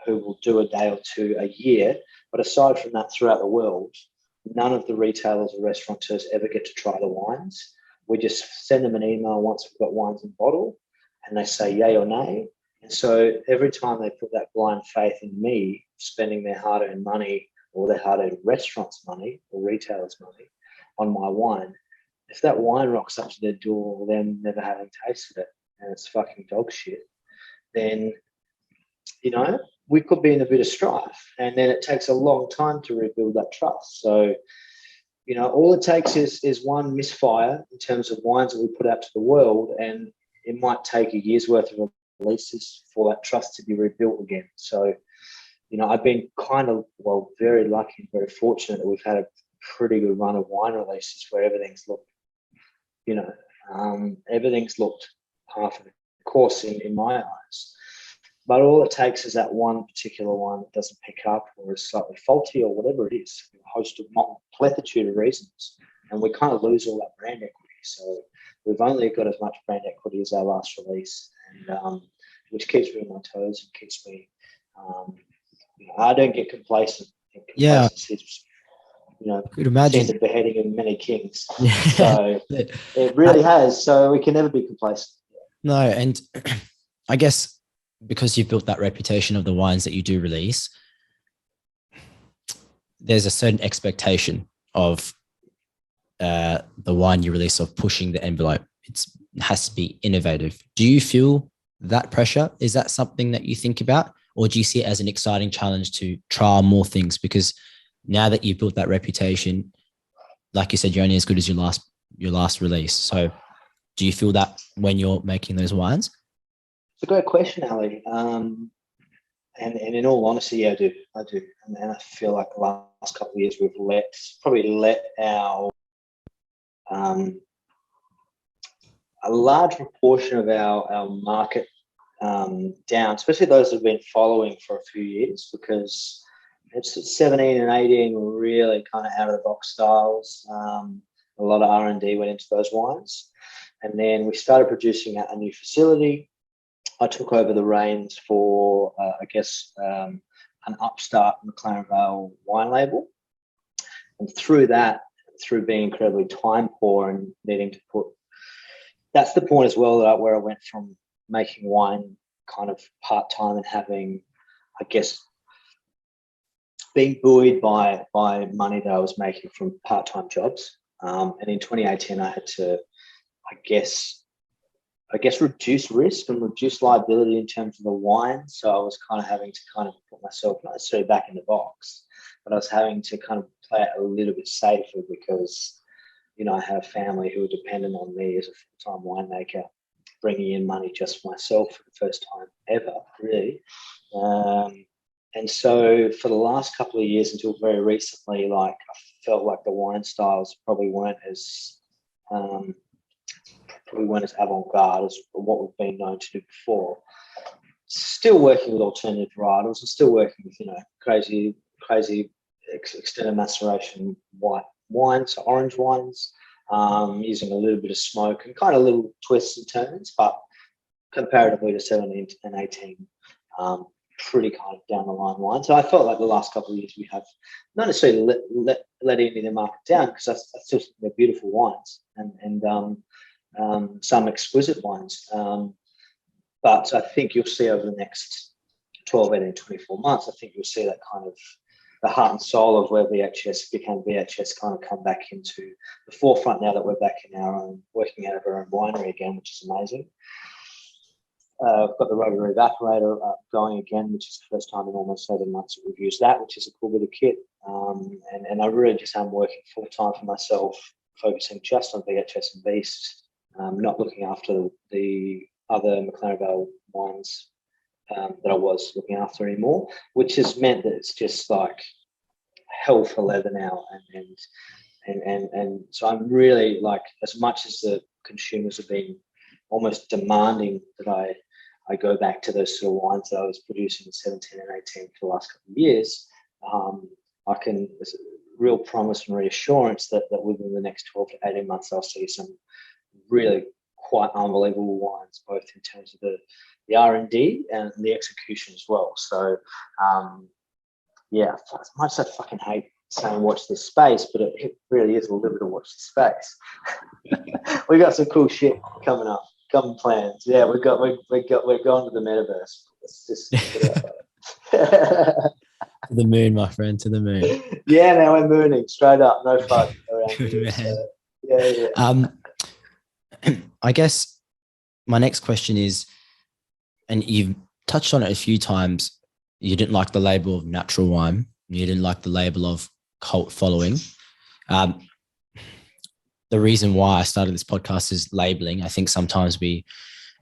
who will do a day or two a year. But aside from that, throughout the world, none of the retailers or restaurateurs ever get to try the wines. We just send them an email once we've got wines in bottle, and they say yay or nay. And so every time they put that blind faith in me, spending their hard-earned money or their hard-earned restaurants' money or retailers' money on my wine, if that wine rocks up to their door, them never having tasted it, and it's fucking dog shit, then, you know, we could be in a bit of strife. And then it takes a long time to rebuild that trust. So, you know, all it takes is one misfire in terms of wines that we put out to the world, and it might take a year's worth of releases for that trust to be rebuilt again. So, you know, I've been kind of, well, very lucky and very fortunate that we've had a pretty good run of wine releases where everything's looked, you know, everything's looked half of the course in my eyes. But all it takes is that one particular one that doesn't pick up or is slightly faulty or whatever it is, a host of plethitude of reasons, and we kind of lose all that brand equity. So we've only got as much brand equity as our last release, and which keeps me on my toes and keeps me, you know, I don't get complacent.
Yeah,
You know,
could imagine
seen the beheading of many kings.
Yeah.
So it really has. So we can never be complacent.
No, and I guess because you've built that reputation of the wines that you do release, there's a certain expectation of the wine you release, of pushing the envelope. It has to be innovative. Do you feel that pressure? Is that something that you think about, or do you see it as an exciting challenge to try more things? Because now that you've built that reputation, like you said, you're only as good as your last release. So do you feel that when you're making those wines?
It's a great question, Ali. And in all honesty, yeah, I do. And I feel like the last couple of years we've probably let our a large proportion of our market down, especially those that have been following for a few years, because it's 17 and 18 were really kind of out of the box styles. A lot of R&D went into those wines. And then we started producing at a new facility. I took over the reins for, an upstart McLaren Vale wine label. And through that, through being incredibly time poor and needing to put, that's the point as well where I went from making wine kind of part-time and having, I guess, being buoyed by money that I was making from part-time jobs. And in 2018, I had to, I guess, reduce risk and reduce liability in terms of the wine. So I was kind of having to kind of put myself not necessarily back in the box, but I was having to kind of play it a little bit safer because, you know, I had a family who were dependent on me as a full-time winemaker, bringing in money just for myself for the first time ever, really. And so for the last couple of years until very recently, like I felt like the wine styles probably weren't as avant-garde as what we've been known to do before. Still working with alternative varietals and still working with, you know, crazy extended maceration white wines, so orange wines, using a little bit of smoke and kind of little twists and turns, but comparatively to 17 and 18, pretty kind of down the line wine. So I felt like the last couple of years we have not necessarily let any of the market down, because I still think they're beautiful wines and some exquisite wines. But I think you'll see over the next 12, 18, 24 months, I think you'll see that kind of the heart and soul of where VHS became VHS kind of come back into the forefront now that we're back in our own, working out of our own winery again, which is amazing. I've got the rotary evaporator going again, which is the first time in almost 7 months that we've used that, which is a cool bit of kit. And I really just am working full time for myself, focusing just on VHS and Beast, not looking after the other McLaren Vale wines that I was looking after anymore, which has meant that it's just like hell for leather now. And so I'm really, like, as much as the consumers have been almost demanding that I go back to those sort of wines that I was producing in 17 and 18 for the last couple of years, there's a real promise and reassurance that within the next 12 to 18 months, I'll see some really quite unbelievable wines, both in terms of the R&D and the execution as well. So, yeah, as much as I fucking hate saying watch this space, but it really is a little bit of watch this space. We got some cool shit coming up, coming plans. Yeah, we're going to the metaverse. Let's just
To the moon, my friend, to the moon.
Yeah, man, we're mooning straight up, no fun around
Good
here.
man.
So, yeah.
I guess my next question is, and you've touched on it a few times, you didn't like the label of natural wine. You didn't like the label of cult following. The reason why I started this podcast is labeling. I think sometimes we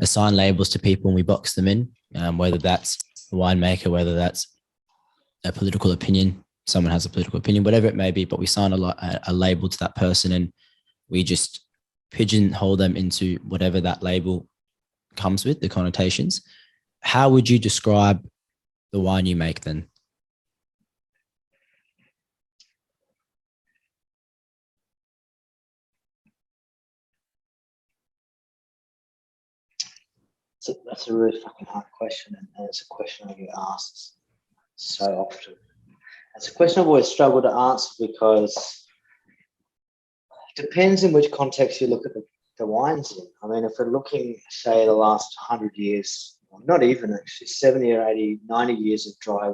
assign labels to people and we box them in, whether that's the winemaker, whether that's a political opinion, someone has a political opinion, whatever it may be, but we sign a label to that person and we just pigeonhole them into whatever that label comes with, the connotations. How would you describe the wine you make then?
That's a really fucking hard question, and it's a question I get asked so often. It's a question I've always struggled to answer because it depends in which context you look at the wines in. I mean, if we're looking, say, the last 100 years, not even actually, 70 or 80, 90 years of dry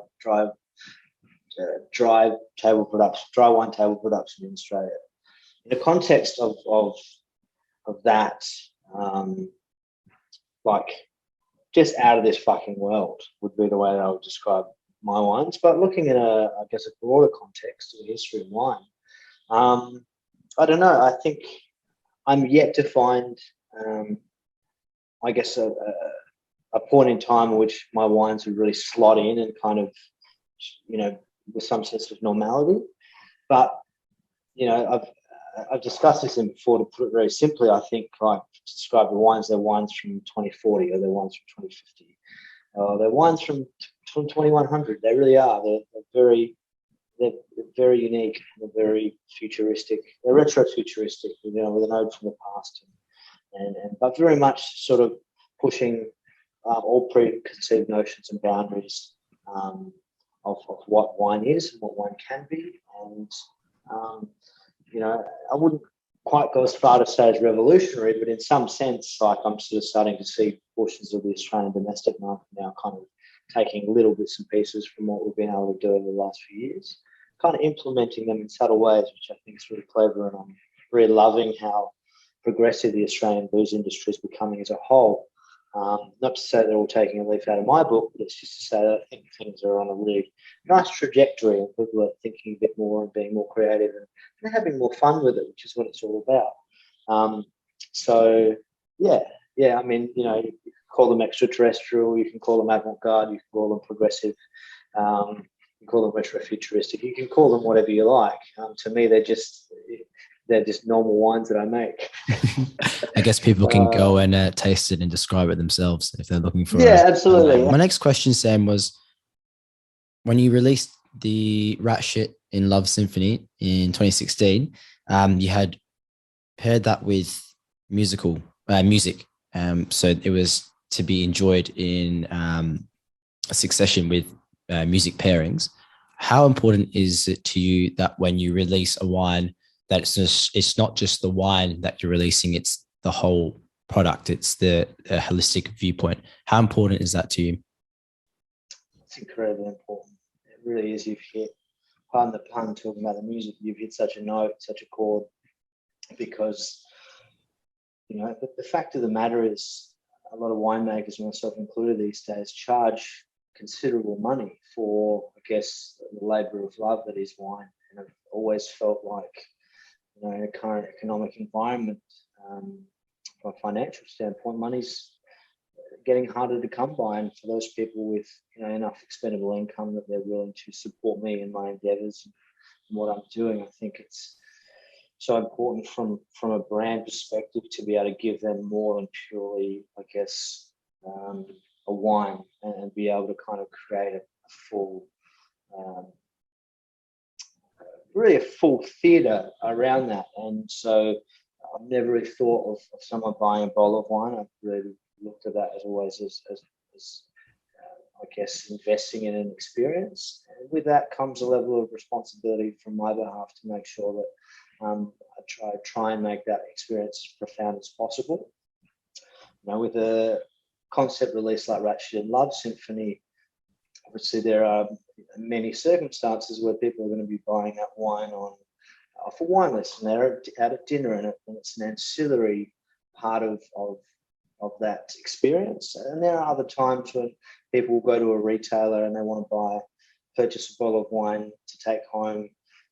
table production, dry wine table production in Australia. In the context of that, like just out of this fucking world would be the way that I would describe my wines. But looking at I guess a broader context of the history of wine, I don't know. I think I'm yet to find, I guess, a point in time in which my wines would really slot in and kind of, with some sense of normality. But, I've discussed this before. To put it very simply, I think, like, to describe the wines, they're wines from 2040 or they're wines from 2050. They're wines from 2100. They really are. They're very unique. They're very futuristic. They're retro-futuristic, with an ode from the past, and but very much sort of pushing all preconceived notions and boundaries of what wine is and what wine can be. And I wouldn't quite go as far to say it's revolutionary, but in some sense, like, I'm sort of starting to see portions of the Australian domestic market now kind of taking little bits and pieces from what we've been able to do over the last few years, kind of implementing them in subtle ways, which I think is really clever. And I'm really loving how progressive the Australian booze industry is becoming as a whole. Not to say they're all taking a leaf out of my book, but it's just to say that I think things are on a really nice trajectory and people are thinking a bit more and being more creative and having more fun with it, which is what it's all about. So, yeah, I mean, you can call them extraterrestrial, you can call them avant-garde, you can call them progressive, you can call them retro-futuristic, you can call them whatever you like. To me, they're just normal wines that I make.
I guess people can go and taste it and describe it themselves if they're looking for.
Yeah, absolutely.
My next question, Sam, was when you released the Rat Shit in Love Symphony in 2016, you had paired that with music. So it was to be enjoyed in a succession with music pairings. How important is it to you that when you release a wine, that it's not just the wine that you're releasing, it's the whole product, it's the holistic viewpoint? How important is that to you?
It's incredibly important. It really is. You've hit, pardon the pun, talking about the music, you've hit such a note, such a chord, because, the fact of the matter is a lot of winemakers, myself included these days, charge considerable money for, I guess, the labour of love that is wine. And I've always felt like, in a current economic environment, from a financial standpoint, money's getting harder to come by. And for those people with enough expendable income that they're willing to support me in my endeavours and what I'm doing, I think it's so important from a brand perspective to be able to give them more than purely, I guess, a wine, and be able to kind of create a full really a full theatre around that. And so I've never really thought of someone buying a bottle of wine. I've really looked at that as always as I guess, investing in an experience. And with that comes a level of responsibility from my behalf to make sure that I try and make that experience as profound as possible. With a concept release like Ratchet and Love Symphony, obviously there are many circumstances where people are going to be buying that wine off a wine list, and they're out at dinner, and it's an ancillary part of that experience. And there are other times when people will go to a retailer and they want to purchase a bottle of wine to take home,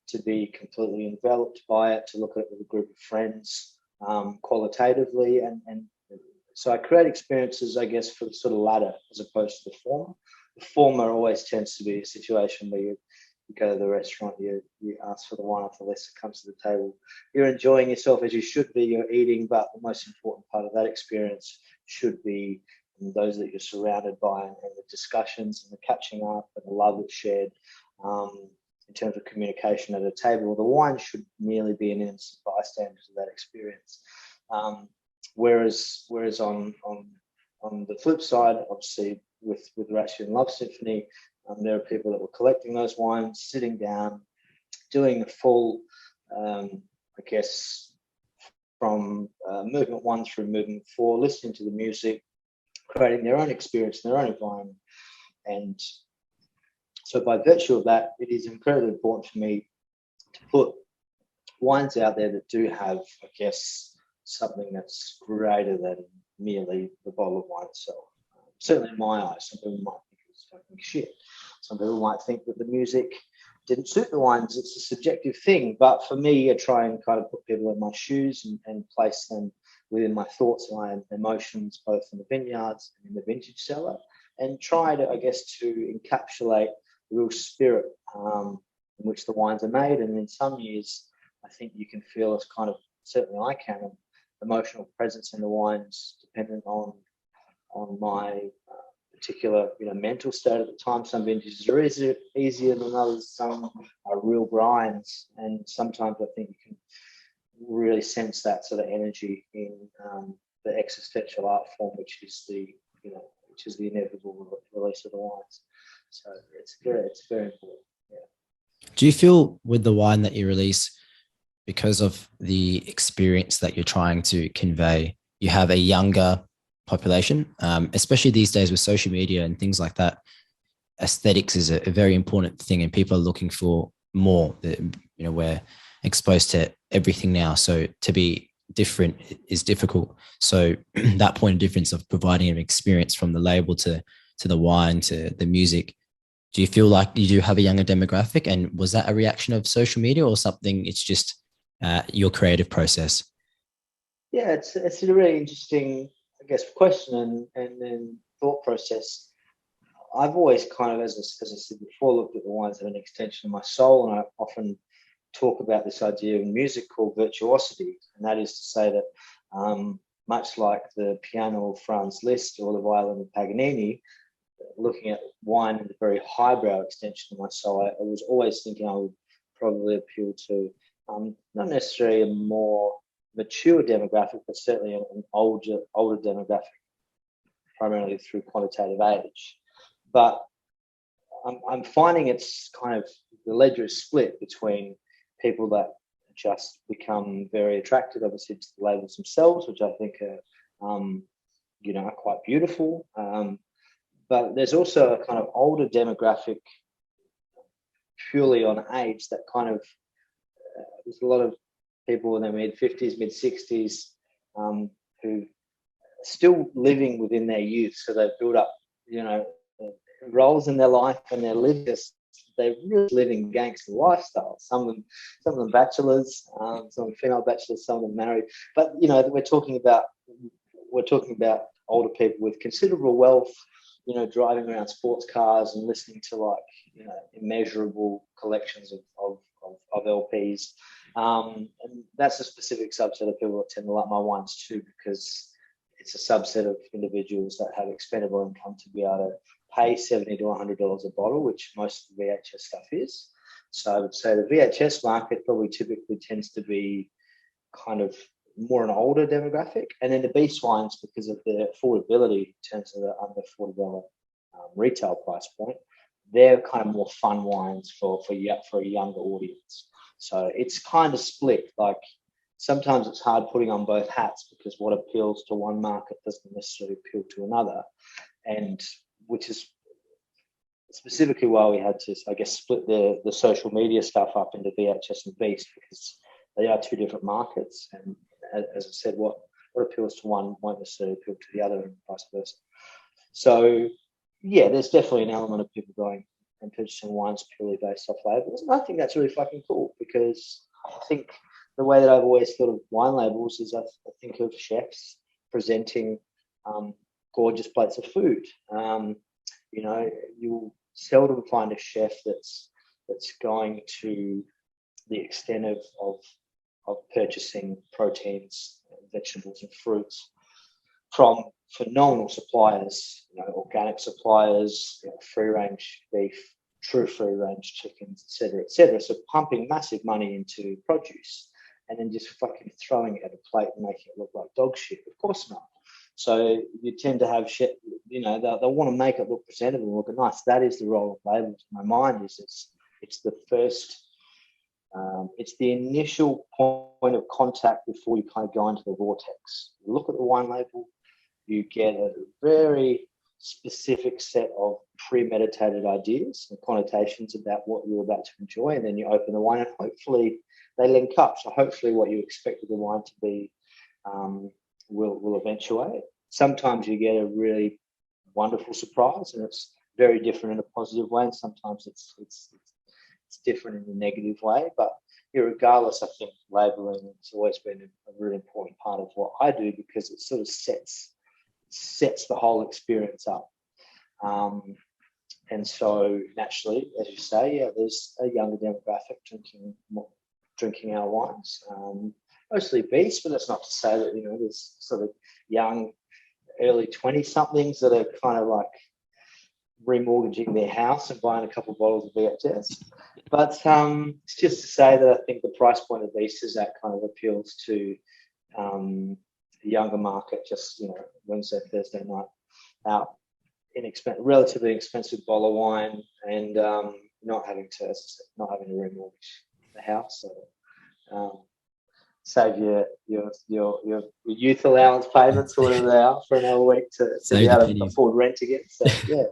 to be completely enveloped by it, to look at it with a group of friends qualitatively. And so I create experiences, I guess, for the sort of latter as opposed to the former. The former always tends to be a situation where you go to the restaurant, you ask for the wine off the list that comes to the table. You're enjoying yourself as you should be, you're eating, but the most important part of that experience should be those that you're surrounded by, and the discussions and the catching up and the love that's shared in terms of communication at a table. The wine should merely be an innocent bystander to that experience. Whereas on the flip side, obviously with Ratchet and Love Symphony, there are people that were collecting those wines, sitting down, doing a full, I guess, from movement 1 through movement 4, listening to the music, creating their own experience in their own environment. And so by virtue of that, it is incredibly important for me to put wines out there that do have, I guess, something that's greater than merely the bottle of wine itself. Certainly in my eyes, some people might think it's fucking shit. Some people might think that the music didn't suit the wines. It's a subjective thing. But for me, I try and kind of put people in my shoes and place them within my thoughts and my emotions, both in the vineyards and in the vintage cellar, and try to, I guess, to encapsulate the real spirit in which the wines are made. And in some years, I think you can feel as kind of, certainly I can, an emotional presence in the wines dependent on my particular mental state at the time. Some vintages are easier than others, some are real grinds, and sometimes I think you can really sense that sort of energy in the existential art form, which is the inevitable release of the wines. So it's very important. Yeah.
Do you feel with the wine that you release, because of the experience that you're trying to convey, you have a younger population, especially these days with social media and things like that? Aesthetics is a very important thing, and people are looking for more. We're exposed to everything now, so to be different is difficult. So that point of difference of providing an experience from the label to the wine to the music, do you feel like you do have a younger demographic? And was that a reaction of social media or something? It's just your creative process?
Yeah, it's a really interesting, I guess, question and then thought process. I've always kind of, as I said before, looked at the wines as an extension of my soul, and I often talk about this idea in music called virtuosity, and that is to say that much like the piano of Franz Liszt or the violin of Paganini, looking at wine in a very highbrow extension of my soul, I was always thinking I would probably appeal to not necessarily a more mature demographic, but certainly an older demographic, primarily through quantitative age. But I'm finding it's kind of, the ledger is split between people that just become very attracted, obviously, to the labels themselves, which I think are quite beautiful. But there's also a kind of older demographic, purely on age, that kind of there's a lot of people in their mid-50s, mid-60s who are still living within their youth. So they've built up, roles in their life, and they're really living gangster lifestyles. Some of them bachelors, some of them female bachelors, some of them married. But we're talking about older people with considerable wealth, driving around sports cars and listening to immeasurable collections of LPs. And that's a specific subset of people that tend to like my wines too, because it's a subset of individuals that have expendable income to be able to pay $70 to $100 a bottle, which most of the VHS stuff is. So I would say the VHS market probably typically tends to be kind of more an older demographic, and then the beast wines, because of their affordability in terms of the under $40 retail price point, they're kind of more fun wines for a younger audience. So it's kind of split. Like sometimes it's hard putting on both hats, because what appeals to one market doesn't necessarily appeal to another, and which is specifically why we had to, I guess, split the social media stuff up into VHS and Beast, because they are two different markets. And as I said, what appeals to one won't necessarily appeal to the other, and vice versa. So, yeah, there's definitely an element of people going and purchasing wines purely based off labels. And I think that's really fucking cool, because I think the way that I've always thought of wine labels is I think of chefs presenting gorgeous plates of food. You know, you'll seldom find a chef that's going to the extent of purchasing proteins, vegetables and fruits from phenomenal suppliers, you know, organic suppliers, you know, free-range beef, true free-range chickens, et cetera, et cetera. So pumping massive money into produce and then just fucking throwing it at a plate and making it look like dog shit. Of course not. So you tend to have shit, you know, they'll want to make it look presentable and look nice. That is the role of labels. In my mind, it's the first, it's the initial point of contact before you kind of go into the vortex. You look at the wine label, you get a very specific set of premeditated ideas and connotations about what you're about to enjoy, and then you open the wine and hopefully they link up. So hopefully what you expected the wine to be will eventuate. Sometimes you get a really wonderful surprise, and it's very different in a positive way, and sometimes it's different in a negative way. But regardless, I think labeling has always been a really important part of what I do, because it sort of sets the whole experience up. And so naturally, as you say, yeah, there's a younger demographic drinking our wines. Mostly beast, but that's not to say that, you know, there's sort of young, early 20-somethings that are kind of like remortgaging their house and buying a couple of bottles of VHS. But it's just to say that I think the price point of beast is that kind of appeals to the younger market, just, you know, Wednesday, Thursday night out, relatively inexpensive bottle of wine, and not having to remortgage the house. So, save your youth allowance payments or whatever they are for another week to be able to afford rent again. So yeah.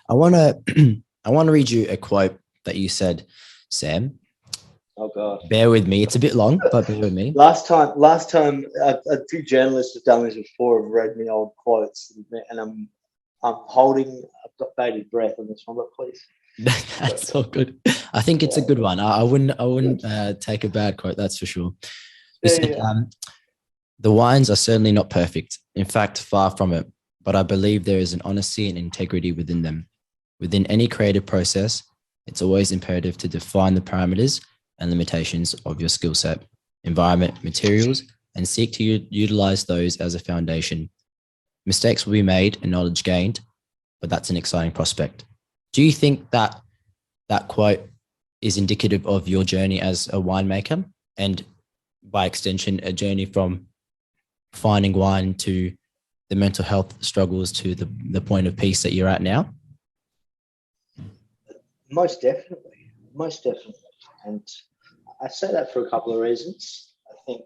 I want to read you a quote that you said, Sam.
Oh God.
Bear with me. It's a bit long, but bear with me.
Last time, a few journalists have done this before, have read me old quotes, and I'm holding. I've got bated breath on this one, but please.
That's all good. I think it's a good one. I wouldn't take a bad quote. That's for sure. You said, the wines are certainly not perfect. In fact, far from it. But I believe there is an honesty and integrity within them. Within any creative process, it's always imperative to define the parameters and limitations of your skill set, environment, materials, and seek to utilize those as a foundation. Mistakes will be made and knowledge gained, but that's an exciting prospect. Do you think that that quote is indicative of your journey as a winemaker, and by extension, a journey from finding wine to the mental health struggles to the point of peace that you're at now?
Most definitely. And I say that for a couple of reasons. I think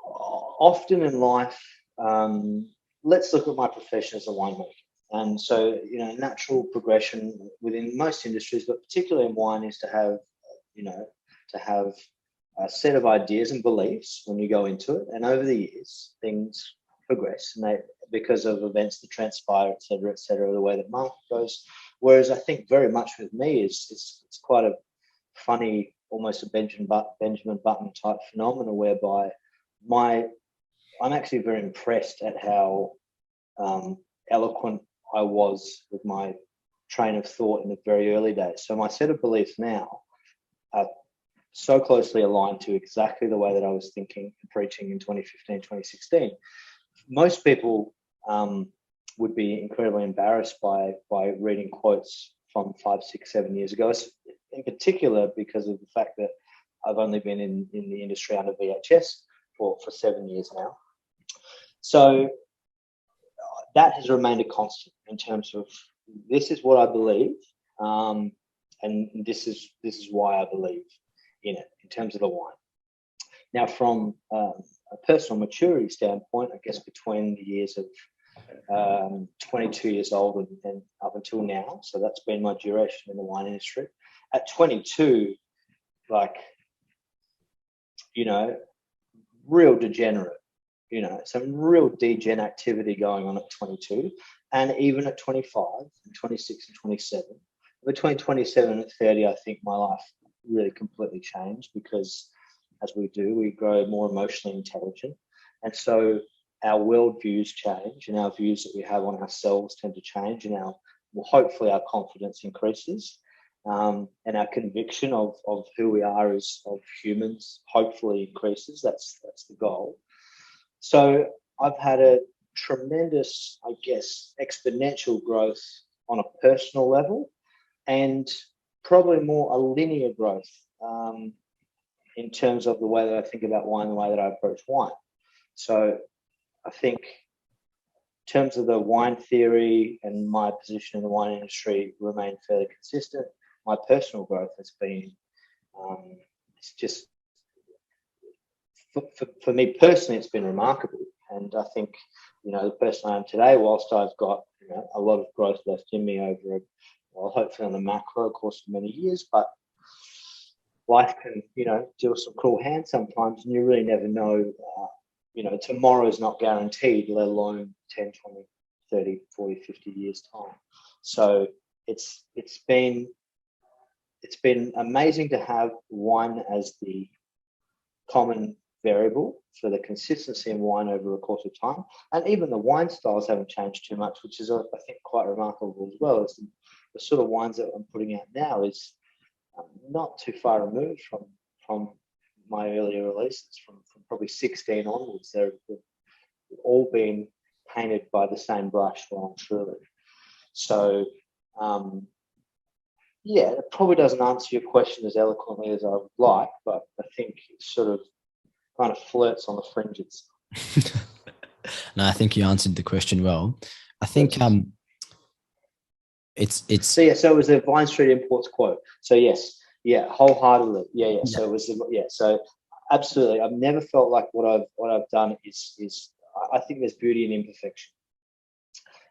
often in life, let's look at my profession as a winemaker. And so, you know, natural progression within most industries, but particularly in wine, is to have, you know, a set of ideas and beliefs when you go into it. And over the years, things progress, and because of events that transpire, et cetera, the way that market goes. Whereas I think very much with me it's quite a funny, almost a Benjamin Button type phenomenon, whereby I'm actually very impressed at how eloquent I was with my train of thought in the very early days. So my set of beliefs now are so closely aligned to exactly the way that I was thinking and preaching in 2015, 2016. Most people would be incredibly embarrassed by reading quotes from 5, 6, 7 years ago, in particular because of the fact that I've only been in the industry under VHS for 7 years now. So that has remained a constant in terms of this is what I believe, and this is why I believe in it in terms of the wine. Now, from a personal maturity standpoint, I guess between the years of 22 years old and up until now, so that's been my duration in the wine industry. At 22, like, you know, real degenerate, you know, some real degen activity going on at 22, and even at 25 and 26 and 27. Between 27 and 30, I think my life really completely changed, because as we do, we grow more emotionally intelligent, and so our worldviews change, and our views that we have on ourselves tend to change, and hopefully our confidence increases, and our conviction of who we are as of humans hopefully increases. That's the goal. So I've had a tremendous, I guess, exponential growth on a personal level, and probably more a linear growth in terms of the way that I think about wine, the way that I approach wine. So I think in terms of the wine theory and my position in the wine industry remain fairly consistent. My personal growth has been, it's just, for me personally, it's been remarkable. And I think, you know, the person I am today, whilst I've got, you know, a lot of growth left in me over, well, hopefully on the macro course of many years, but life can, you know, deal some cruel hands sometimes, and you really never know. You know, tomorrow is not guaranteed, let alone 10, 20, 30, 40, 50 years time. So it's been amazing to have wine as the common variable for the consistency in wine over a course of time. And even the wine styles haven't changed too much, which is, I think, quite remarkable as well. As the sort of wines that I'm putting out now is not too far removed from my earlier releases, from probably 16 onwards. They've all been painted by the same brush, well and truly. So, yeah, it probably doesn't answer your question as eloquently as I would like, but I think it sort of kind of flirts on the fringes.
No, I think you answered the question well. I think it's
so yeah. So it was a Vine Street Imports quote. So yes. Yeah, wholeheartedly. Yeah. So it was. Yeah. So absolutely, I've never felt like what I've done is. I think there's beauty in imperfection,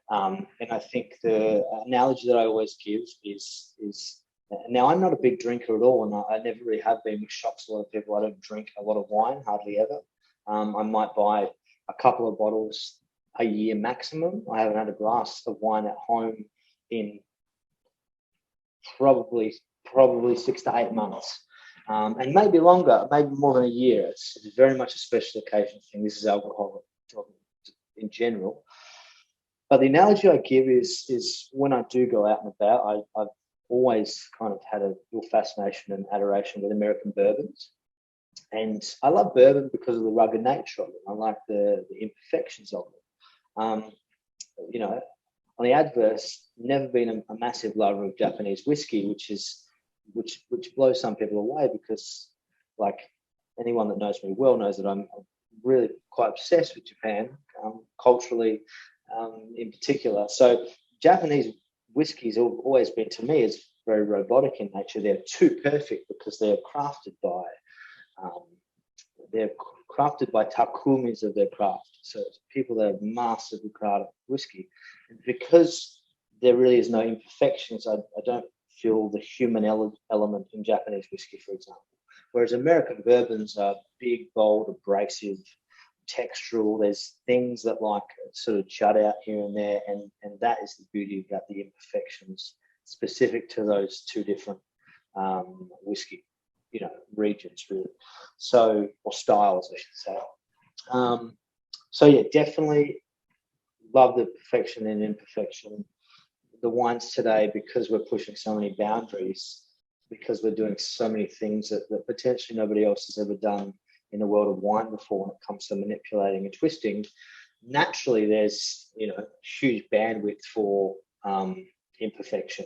and I think the analogy that I always give is. Now I'm not a big drinker at all, and I never really have been, which shocks a lot of people. I don't drink a lot of wine, hardly ever. I might buy a couple of bottles a year maximum. I haven't had a glass of wine at home in probably 6 to 8 months, and maybe longer, maybe more than a year. It's very much a special occasion thing. This is alcohol in general. But the analogy I give is when I do go out and about, I've always kind of had a real fascination and adoration with American bourbons. And I love bourbon because of the rugged nature of it. I like the imperfections of it. You know, on the adverse, never been a massive lover of Japanese whiskey, which blows some people away, because, like, anyone that knows me well knows that I'm really quite obsessed with Japan, culturally, in particular. So Japanese whiskies have always been, to me, is very robotic in nature. They're too perfect because they're crafted by takumis of their craft. So it's people that have mastered the craft of whiskey. And because there really is no imperfections, I don't feel the human element in Japanese whiskey, for example. Whereas American bourbons are big, bold, abrasive, textural. There's things that like sort of jut out here and there, and that is the beauty about the imperfections specific to those two different whiskey, you know, regions really. So, or styles, I should say. So yeah, definitely love the perfection and imperfection. The wines today, because we're pushing so many boundaries, because we're doing so many things that potentially nobody else has ever done in the world of wine before when it comes to manipulating and twisting, naturally there's, you know, huge bandwidth for imperfection,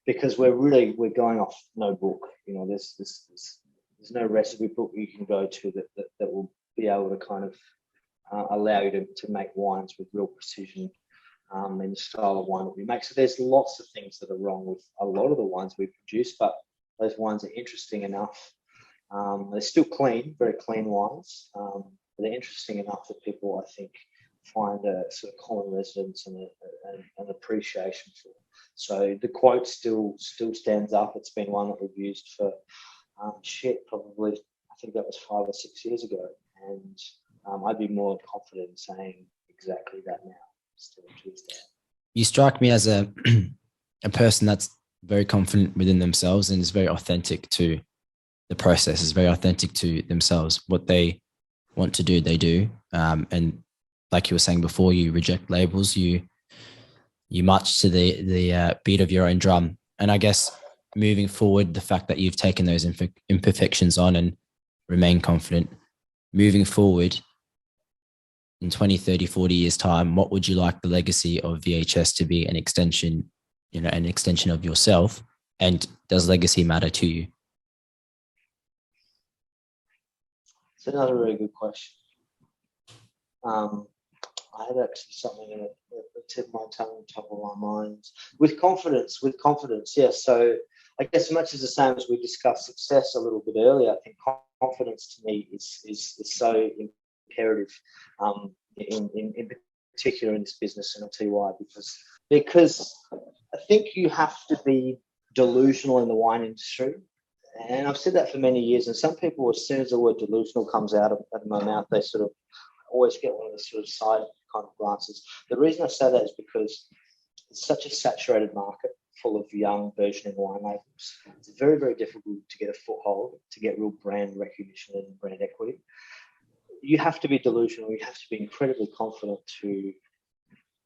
because we're going off no book. You know, there's there's no recipe book you can go to that will be able to kind of allow you to make wines with real precision in the style of wine that we make. So there's lots of things that are wrong with a lot of the wines we produce, but those wines are interesting enough. They're still clean, very clean wines, but they're interesting enough that people, I think, find a sort of common resonance and an appreciation for. So the quote still stands up. It's been one that we've used for probably, I think that was 5 or 6 years ago, and I'd be more confident in saying exactly that now. Still to this day.
You strike me as a person that's very confident within themselves and is very authentic to the process, is very authentic to themselves. What they want to do, they do. And like you were saying before, you reject labels, you march to the beat of your own drum. And I guess moving forward, the fact that you've taken those imperfections on and remain confident, moving forward in 20, 30, 40 years time, what would you like the legacy of VHS to be? An extension of yourself? And does legacy matter to you?
It's another really good question. I had actually something in it at the tip of my tongue, top of my mind. With confidence, yes. So I guess much as the same as we discussed success a little bit earlier, I think confidence to me is so imperative in particular in this business, and I'll tell you why. Because I think you have to be delusional in the wine industry. And I've said that for many years, and some people, as soon as the word delusional comes out of my mouth, they sort of always get one of the sort of side kind of glances. The reason I say that is because it's such a saturated market full of young burgeoning wine labels. It's very, very difficult to get a foothold, to get real brand recognition and brand equity. You have to be delusional. You have to be incredibly confident to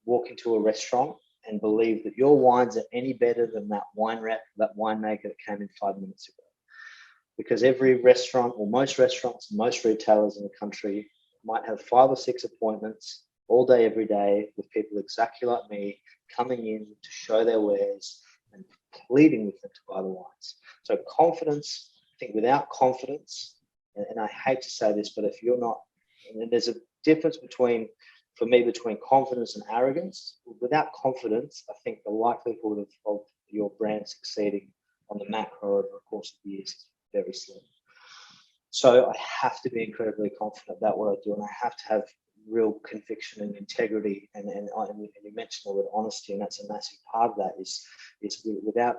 walk into a restaurant and believe that your wines are any better than that wine rep, that winemaker that came in 5 minutes ago. Because every restaurant, or most restaurants, most retailers in the country might have 5 or 6 appointments all day, every day, with people exactly like me coming in to show their wares and pleading with them to buy the wines. So confidence, I think without confidence, and I hate to say this, but if you're not, and there's a difference between confidence and arrogance. Without confidence, I think the likelihood of your brand succeeding on the macro over the course of years is very slim. So I have to be incredibly confident about what I do, and I have to have real conviction and integrity. And you mentioned the word honesty, and that's a massive part of that. Is without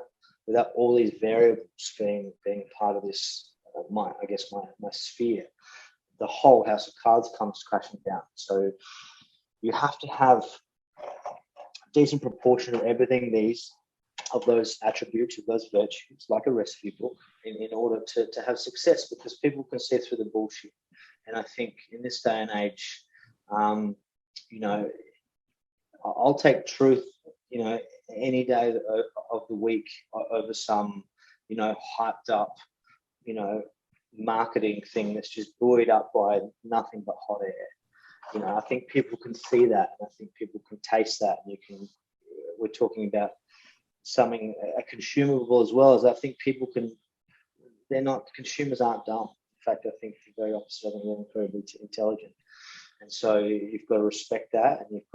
all these variables being part of this, my sphere, the whole house of cards comes crashing down. So you have to have a decent proportion of everything of those attributes, of those virtues, like a recipe book, in order to have success, because people can see through the bullshit. And I think in this day and age, I'll take truth, any day of the week over some, hyped up, marketing thing that's just buoyed up by nothing but hot air. I think people can see that, and I think people can taste that. And we're talking about something, a consumable as well, as I think consumers aren't dumb. In fact, I think the very opposite. I think they're incredibly intelligent. And so you've got to respect that, and you've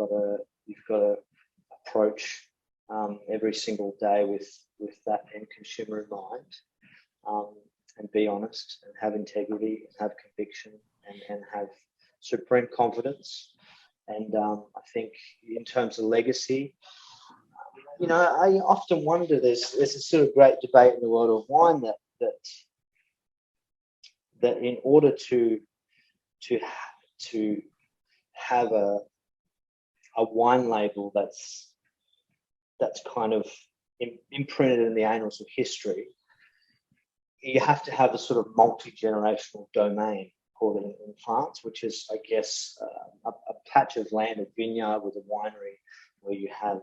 got to approach every single day with that end consumer in mind, and be honest, and have integrity, and have conviction, and have supreme confidence. And I think in terms of legacy, I often wonder. There's a sort of great debate in the world of wine that in order to have a wine label that's kind of imprinted in the annals of history, you have to have a sort of multi-generational domain, called it in France, which is, I guess, a patch of land, a vineyard with a winery, where you have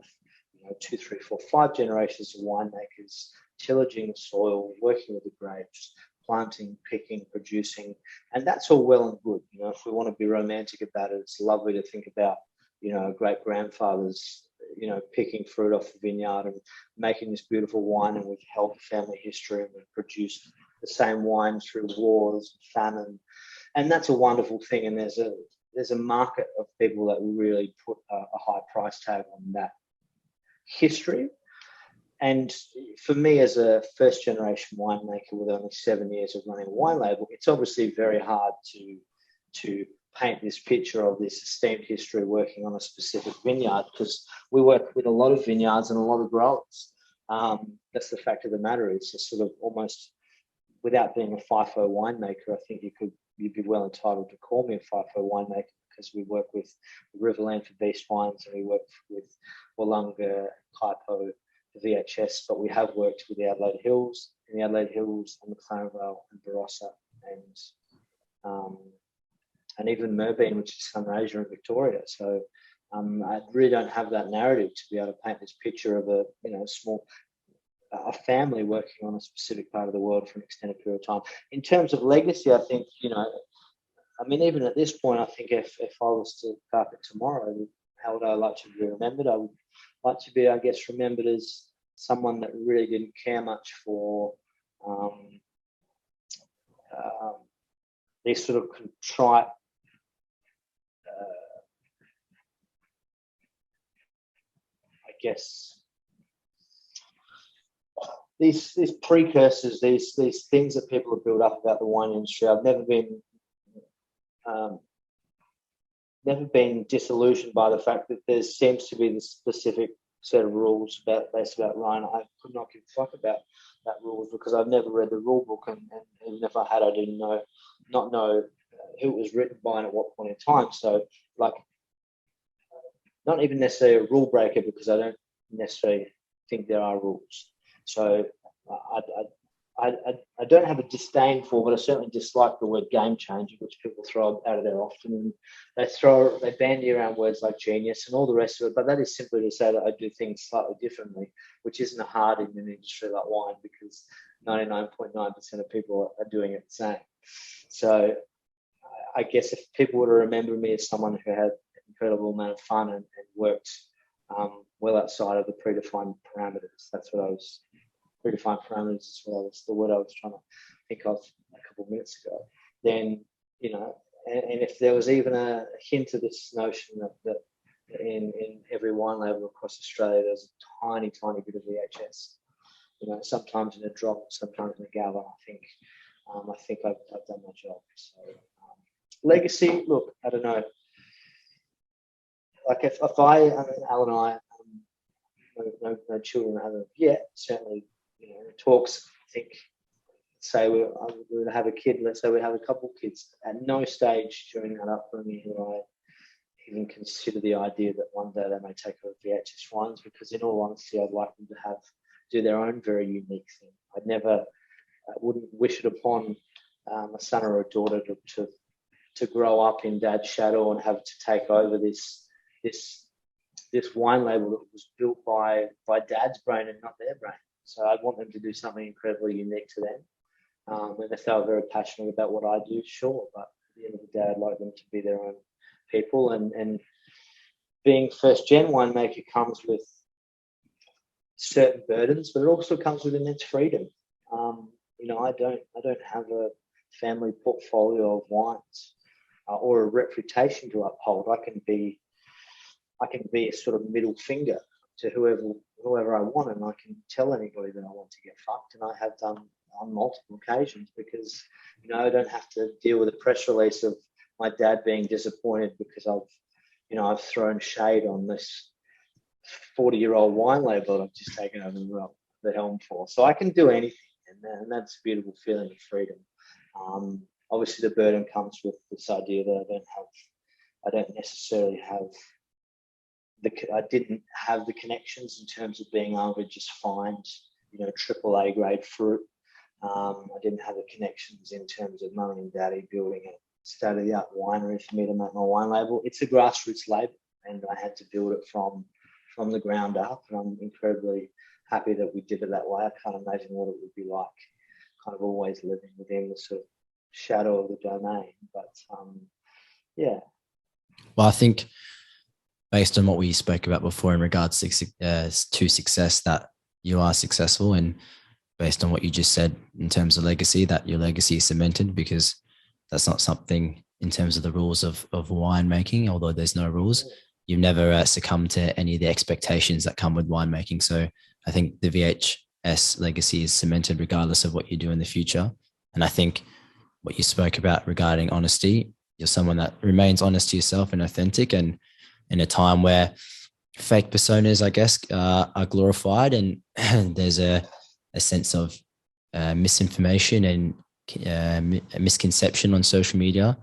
2, 3, 4, 5 generations of winemakers tillaging the soil, working with the grapes, planting, picking, producing, and that's all well and good. If we want to be romantic about it, it's lovely to think about, great grandfathers, picking fruit off the vineyard and making this beautiful wine, and we've held family history and we've produced the same wine through wars, famine, and that's a wonderful thing. And there's a market of people that really put a high price tag on that history. And for me, as a first generation winemaker with only 7 years of running a wine label, it's obviously very hard to paint this picture of this esteemed history working on a specific vineyard, because we work with a lot of vineyards and a lot of growers. That's the fact of the matter. It's a sort of almost, without being a FIFO winemaker, I think you'd be well entitled to call me a FIFO winemaker, because we work with Riverland for Beast Wines, and we work with Wollonga, Kaipo, the VHS, but we have worked with the Adelaide Hills, and McLaren Vale and Barossa, and even Merbeen, which is Southern Asia and Victoria. So I really don't have that narrative to be able to paint this picture of a family working on a specific part of the world for an extended period of time. In terms of legacy, I think, even at this point, I think if I was to carpet tomorrow, how would I like to be remembered? I would like to be, I guess, remembered as someone that really didn't care much for these sort of contrite, these precursors, these things that people have built up about the wine industry. I've never been disillusioned by the fact that there seems to be this specific set of rules based about wine. I could not give a fuck about that rules, because I've never read the rule book, and even if I had, I didn't not know who it was written by and at what point in time. So, like, not even necessarily a rule breaker, because I don't necessarily think there are rules. So I don't have a disdain for, but I certainly dislike the word game changer, which people throw out of there often. And they bandy around words like genius and all the rest of it, but that is simply to say that I do things slightly differently, which isn't hard in an industry like wine, because 99.9% of people are doing it the same. So I guess if people were to remember me as someone who had an incredible amount of fun and worked well outside of the predefined parameters, predefined parameters as well as the word I was trying to think of a couple of minutes ago, then, and if there was even a hint of this notion that in every wine label across Australia, there's a tiny bit of VHS, sometimes in a drop, sometimes in a gather, I think I've done my job. So legacy, look, I don't know. Like if Al and I, no children haven't yet, certainly, talks, I think, say we're going to have a kid, let's say we have a couple of kids, at no stage during that upbringing would I even consider the idea that one day they may take over VHS wines, because in all honesty, I'd like them to do their own very unique thing. I wouldn't wish it upon a son or a daughter to grow up in dad's shadow and have to take over this wine label that was built by dad's brain and not their brain. So I'd want them to do something incredibly unique to them. And if they were very passionate about what I do, sure. But at the end of the day, I'd like them to be their own people. And being first-gen winemaker comes with certain burdens, but it also comes with immense freedom. I don't have a family portfolio of wines or a reputation to uphold. I can be a sort of middle finger to whoever I want, and I can tell anybody that I want to get fucked, and I have done on multiple occasions, because I don't have to deal with a press release of my dad being disappointed because I've thrown shade on this 40-year-old wine label that I've just taken over the helm for. So I can do anything, and that's a beautiful feeling of freedom. Obviously, the burden comes with this idea that I didn't have the connections in terms of being able to just find, AAA grade fruit. I didn't have the connections in terms of mummy and daddy building a state-of-the-art winery for me to make my wine label. It's a grassroots label, and I had to build it from the ground up, and I'm incredibly happy that we did it that way. I can't imagine what it would be like kind of always living within the sort of shadow of the domain. But, yeah.
Well, I think based on what we spoke about before in regards to success, that you are successful, and based on what you just said in terms of legacy, that your legacy is cemented, because that's not something in terms of the rules of winemaking, although there's no rules. You've never succumbed to any of the expectations that come with winemaking. So I think the VHS legacy is cemented regardless of what you do in the future. And I think what you spoke about regarding honesty, you're someone that remains honest to yourself and authentic. And in a time where fake personas, I guess, are glorified, and there's a sense of misinformation and a misconception on social media,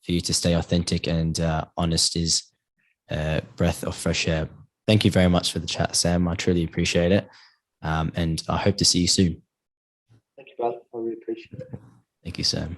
for you to stay authentic and honest is a breath of fresh air. Thank you very much for the chat, Sam. I truly appreciate it. And I hope to see you soon.
Thank you, brother. I really appreciate it.
Thank you, Sam.